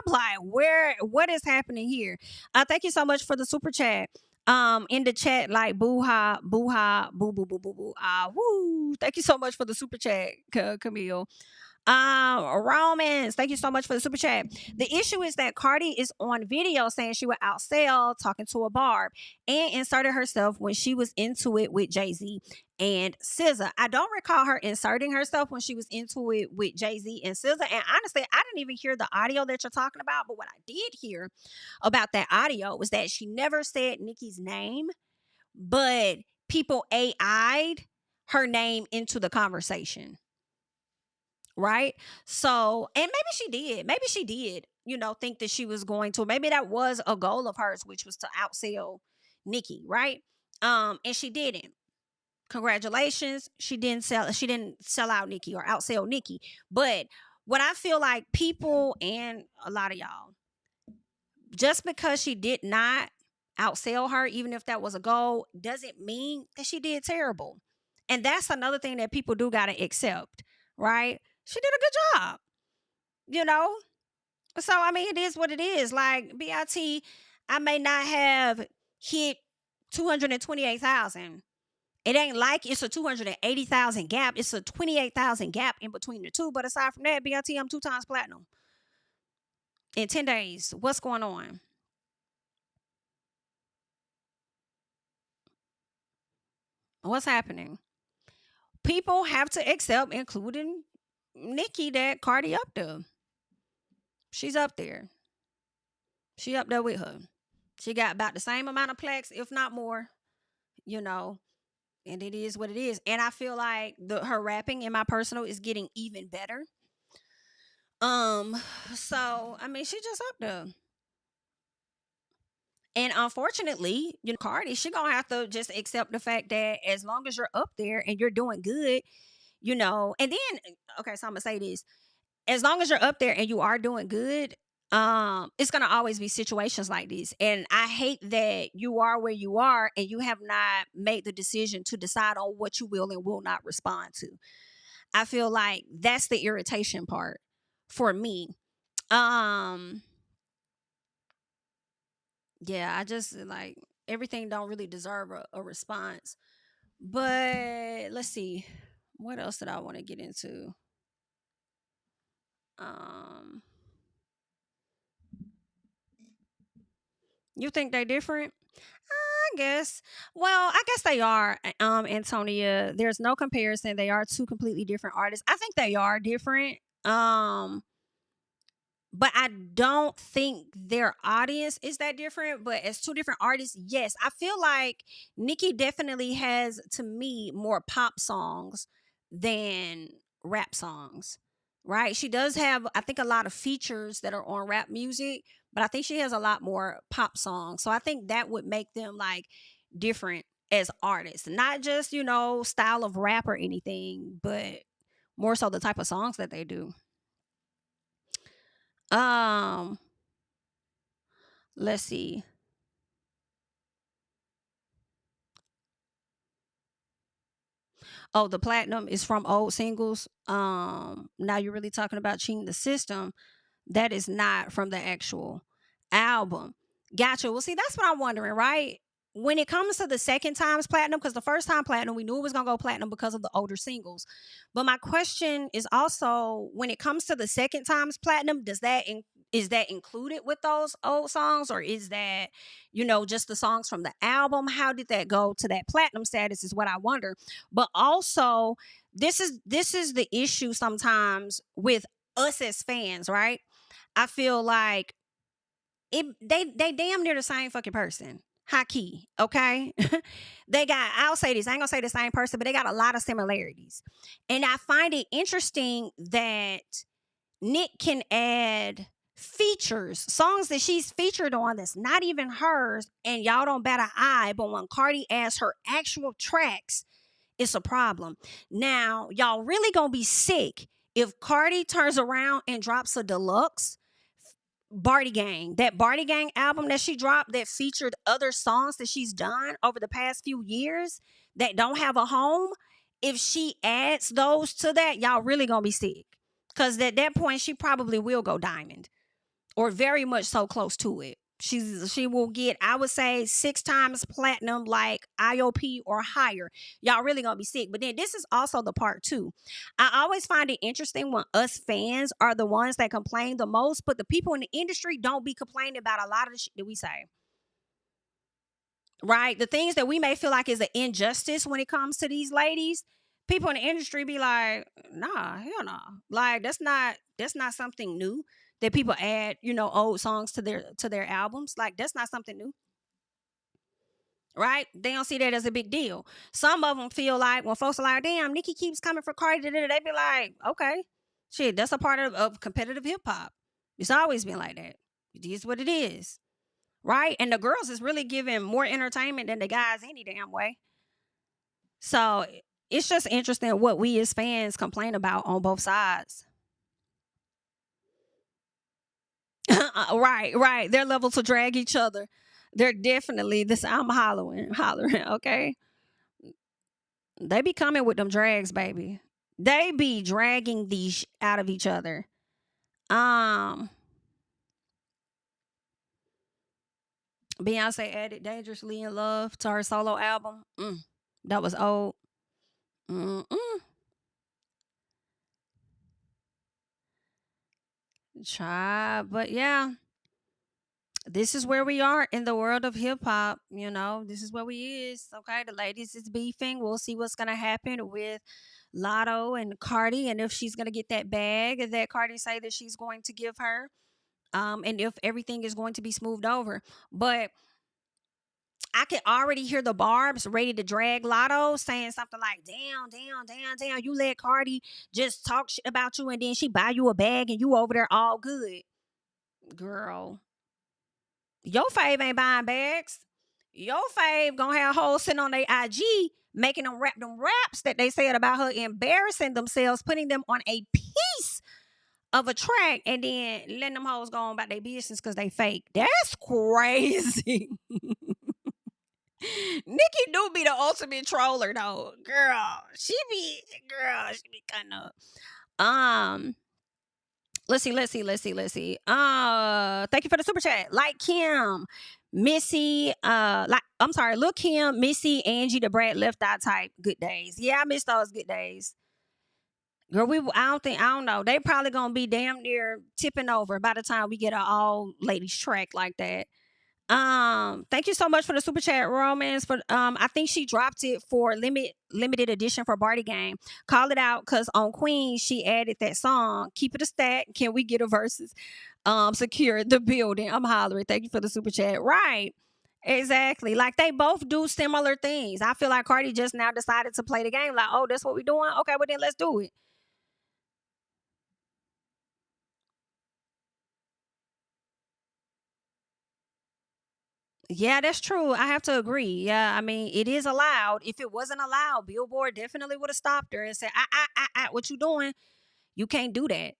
like, what is happening here? Thank you so much for the super chat. In the chat, like boo ha, boo boo boo boo boo. Woo. Thank you so much for the super chat, Camille. Romans, thank you so much for the super chat. The issue is that Cardi is on video saying she would outsell talking to a barb and inserted herself when she was into it with Jay-Z and SZA. I don't recall her inserting herself when she was into it with Jay-Z and SZA. And honestly, I didn't even hear the audio that you're talking about. But what I did hear about that audio was that she never said Nicki's name, but people AI'd her name into the conversation. Right? So, and maybe she did, think that she was going to, maybe that was a goal of hers, which was to outsell Nicki, right? And she didn't. Congratulations. She didn't sell out Nicki or outsell Nicki. But what I feel like people and a lot of y'all, just because she did not outsell her, even if that was a goal, doesn't mean that she did terrible. And that's another thing that people do got to accept, right? She did a good job, So, I mean, it is what it is. Like, BIT, I may not have hit 228,000. It ain't like it's a 280,000 gap. It's a 28,000 gap in between the two. But aside from that, BIT, I'm 2 times platinum in 10 days. What's going on? What's happening? People have to accept, including Nicki, that Cardi up there. She's up there. She up there with her. She got about the same amount of plaques, if not more, and it is what it is. And I feel like her rapping, in my personal, is getting even better. So I mean, she just up there. And unfortunately, Cardi, she gonna have to just accept the fact that as long as you're up there and you're doing good, and then, okay, so I'm gonna say this. As long as you're up there and you are doing good, it's gonna always be situations like this. And I hate that you are where you are and you have not made the decision to decide on what you will and will not respond to. I feel like that's the irritation part for me. Yeah, I just like everything don't really deserve a response. But let's see. What else did I want to get into? You think they different? I guess. Well, I guess they are, Antonia. There's no comparison. They are two completely different artists. I think they are different. But I don't think their audience is that different. But as two different artists, yes. I feel like Nicki definitely has, to me, more pop songs than rap songs. Right? She does have, I think, a lot of features that are on rap music, but I think she has a lot more pop songs. So I think that would make them like different as artists. Not just, style of rap or anything, but more so the type of songs that they do. Let's see. Oh, the platinum is from old singles. Now you're really talking about Cheating the System. That is not from the actual album. Gotcha. Well, see, that's what I'm wondering, right? when it comes to the second times platinum, because the first time platinum, we knew it was going to go platinum because of the older singles. But my question is also, when it comes to the second times platinum, is that included with those old songs, or is that, just the songs from the album? How did that go to that platinum status is what I wonder. But also, this is the issue sometimes with us as fans, right? I feel like they damn near the same fucking person. High key, okay? I'll say this, I ain't gonna say the same person, but they got a lot of similarities. And I find it interesting that Nick can add features, songs that she's featured on that's not even hers, and y'all don't bat an eye, but when Cardi adds her actual tracks, it's a problem. Now, y'all really gonna be sick if Cardi turns around and drops a deluxe Barty Gang, that Barty Gang album that she dropped that featured other songs that she's done over the past few years that don't have a home. If she adds those to that, y'all really gonna be sick. Because at that point, she probably will go diamond, or very much so close to it. She will get, I would say, 6 times platinum, like IOP or higher. Y'all really gonna be sick. But then this is also the part 2. I always find it interesting when us fans are the ones that complain the most, but the people in the industry don't be complaining about a lot of the shit that we say. Right? The things that we may feel like is an injustice when it comes to these ladies, people in the industry be like, nah, hell no. Like, that's not something new that people add, old songs to their albums. Like, that's not something new. Right? They don't see that as a big deal. Some of them feel like when folks are like, damn, Nicki keeps coming for Cardi, they be like, okay, shit, that's a part of competitive hip hop. It's always been like that. It is what it is. Right? And the girls is really giving more entertainment than the guys any damn way. So it's just interesting what we as fans complain about on both sides. Right. Their level to drag each other. They're definitely this. I'm hollering. Okay. They be coming with them drags, baby. They be dragging these out of each other. Beyonce added Dangerously in Love to her solo album. That was old. Try, but yeah, this is where we are in the world of hip hop. This is where we is. Okay, the ladies is beefing. We'll see what's gonna happen with Lotto and Cardi, and if she's gonna get that bag that Cardi say that she's going to give her, and if everything is going to be smoothed over. But I can already hear the Barbs ready to drag Lotto, saying something like, damn, you let Cardi just talk shit about you and then she buy you a bag and you over there all good. Girl, your fave ain't buying bags. Your fave gonna have hoes sitting on their IG making them rap them raps that they said about her, embarrassing themselves, putting them on a piece of a track, and then letting them hoes go on about their business because they fake. That's crazy. Nicki do be the ultimate troller though. Girl, she be kind of let's see. Thank you for the super chat. Like Kim, Missy, Lil Kim, Missy, Angie, the Brad Left Eye type. Good days. Yeah, I miss those good days. Girl, I don't know. They probably gonna be damn near tipping over by the time we get an all ladies track like that. Thank you so much for the super chat, Romance. For I think she dropped it for limited edition for Barty Game. Call it out, because on Queen she added that song. Keep it a stack. Can we get a versus? Secure the building. I'm hollering. Thank you for the super chat. Right. Exactly. Like, they both do similar things. I feel like Cardi just now decided to play the game. Like, oh, that's what we're doing. Okay, well then let's do it. Yeah, that's true. I have to agree. Yeah, I mean, it is allowed. If it wasn't allowed, Billboard definitely would have stopped her and said, what you doing? You can't do that.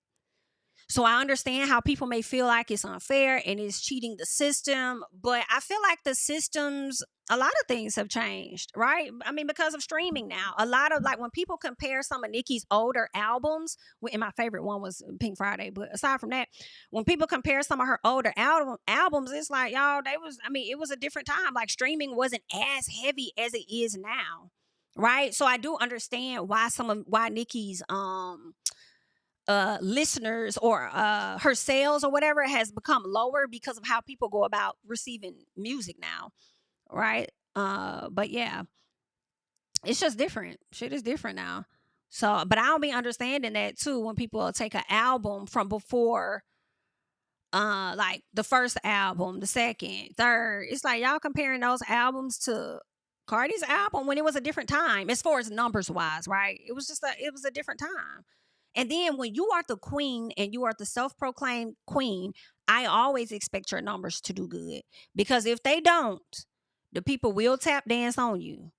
So I understand how people may feel like it's unfair and it's cheating the system, but I feel like the systems, a lot of things have changed, right? I mean, because of streaming now, a lot of like when people compare some of Nicki's older albums, and my favorite one was Pink Friday, but aside from that, when people compare some of her older albums, it's like, y'all, it was a different time. Like streaming wasn't as heavy as it is now, right? So I do understand why Nicki's listeners or her sales or whatever has become lower because of how people go about receiving music now, right? But yeah, it's just different. Shit is different now. So, but I'll be understanding that too when people take an album from before, like the first album, the second, third. It's like y'all comparing those albums to Cardi's album when it was a different time as far as numbers wise, right? It was a different time. And then when you are the queen and you are the self-proclaimed queen, I always expect your numbers to do good. Because if they don't, the people will tap dance on you.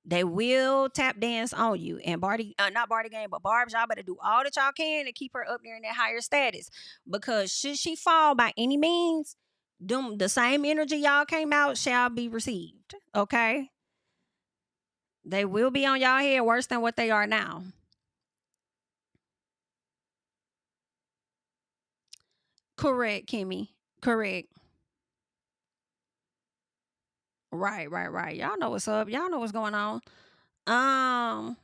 They will tap dance on you. And not Barty Game, but Barb's, y'all better do all that y'all can to keep her up there in that higher status. Because should she fall by any means, the same energy y'all came out shall be received. Okay? They will be on y'all head worse than what they are now. Correct, Kimmy. Correct. Right. Y'all know what's up. Y'all know what's going on. I'm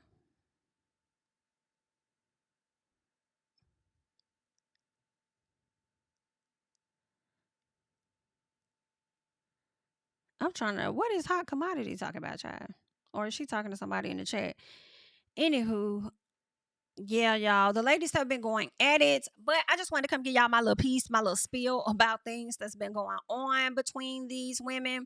trying to, what is Hot Commodity talking about, child? Or is she talking to somebody in the chat? Anywho, yeah, y'all, the ladies have been going at it, but I just wanted to come give y'all my little piece, my little spiel about things that's been going on between these women.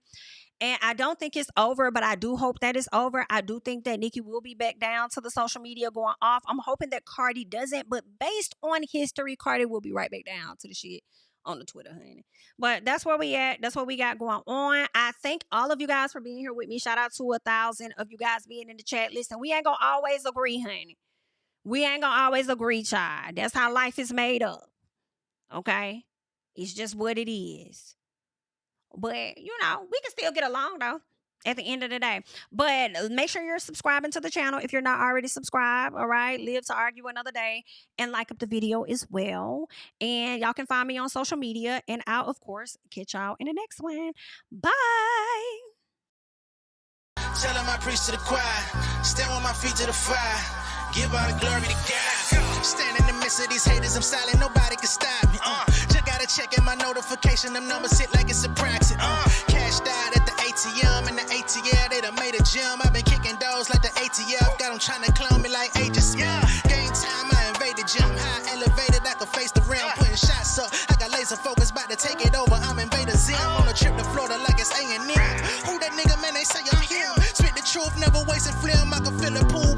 And I don't think it's over, but I do hope that it's over. I do think that Nicki will be back down to the social media going off. I'm hoping that Cardi doesn't, but based on history, Cardi will be right back down to the shit on the Twitter, honey. But that's where we at. That's what we got going on. I thank all of you guys for being here with me. Shout out to 1,000 of you guys being in the chat. Listen, we ain't gonna always agree, honey. We ain't gonna always agree, child. That's how life is made up. Okay? It's just what it is. But, we can still get along, though, at the end of the day. But make sure you're subscribing to the channel if you're not already subscribed, all right? Live to argue another day. And like up the video as well. And y'all can find me on social media. And I'll, of course, catch y'all in the next one. Bye. Tell him I preach to the choir. Stand with my feet to the fire. Give all the glory to God. Stand in the midst of these haters, I'm silent, nobody can stop me. Just gotta check in my notification, them numbers hit like it's a praxis. Cashed out at the ATM, and the ATL, they done made a gym. I've been kicking doors like the ATF, got them trying to clone me like ages. Game time, I invaded gym, high elevated, I can face the rim. Putting shots up, I got laser focus, about to take it over, I'm Invader Zim. On a trip to Florida like it's A&M. Who that nigga, man, they say I'm him. Spit the truth, never wasting film, I can feel the pool.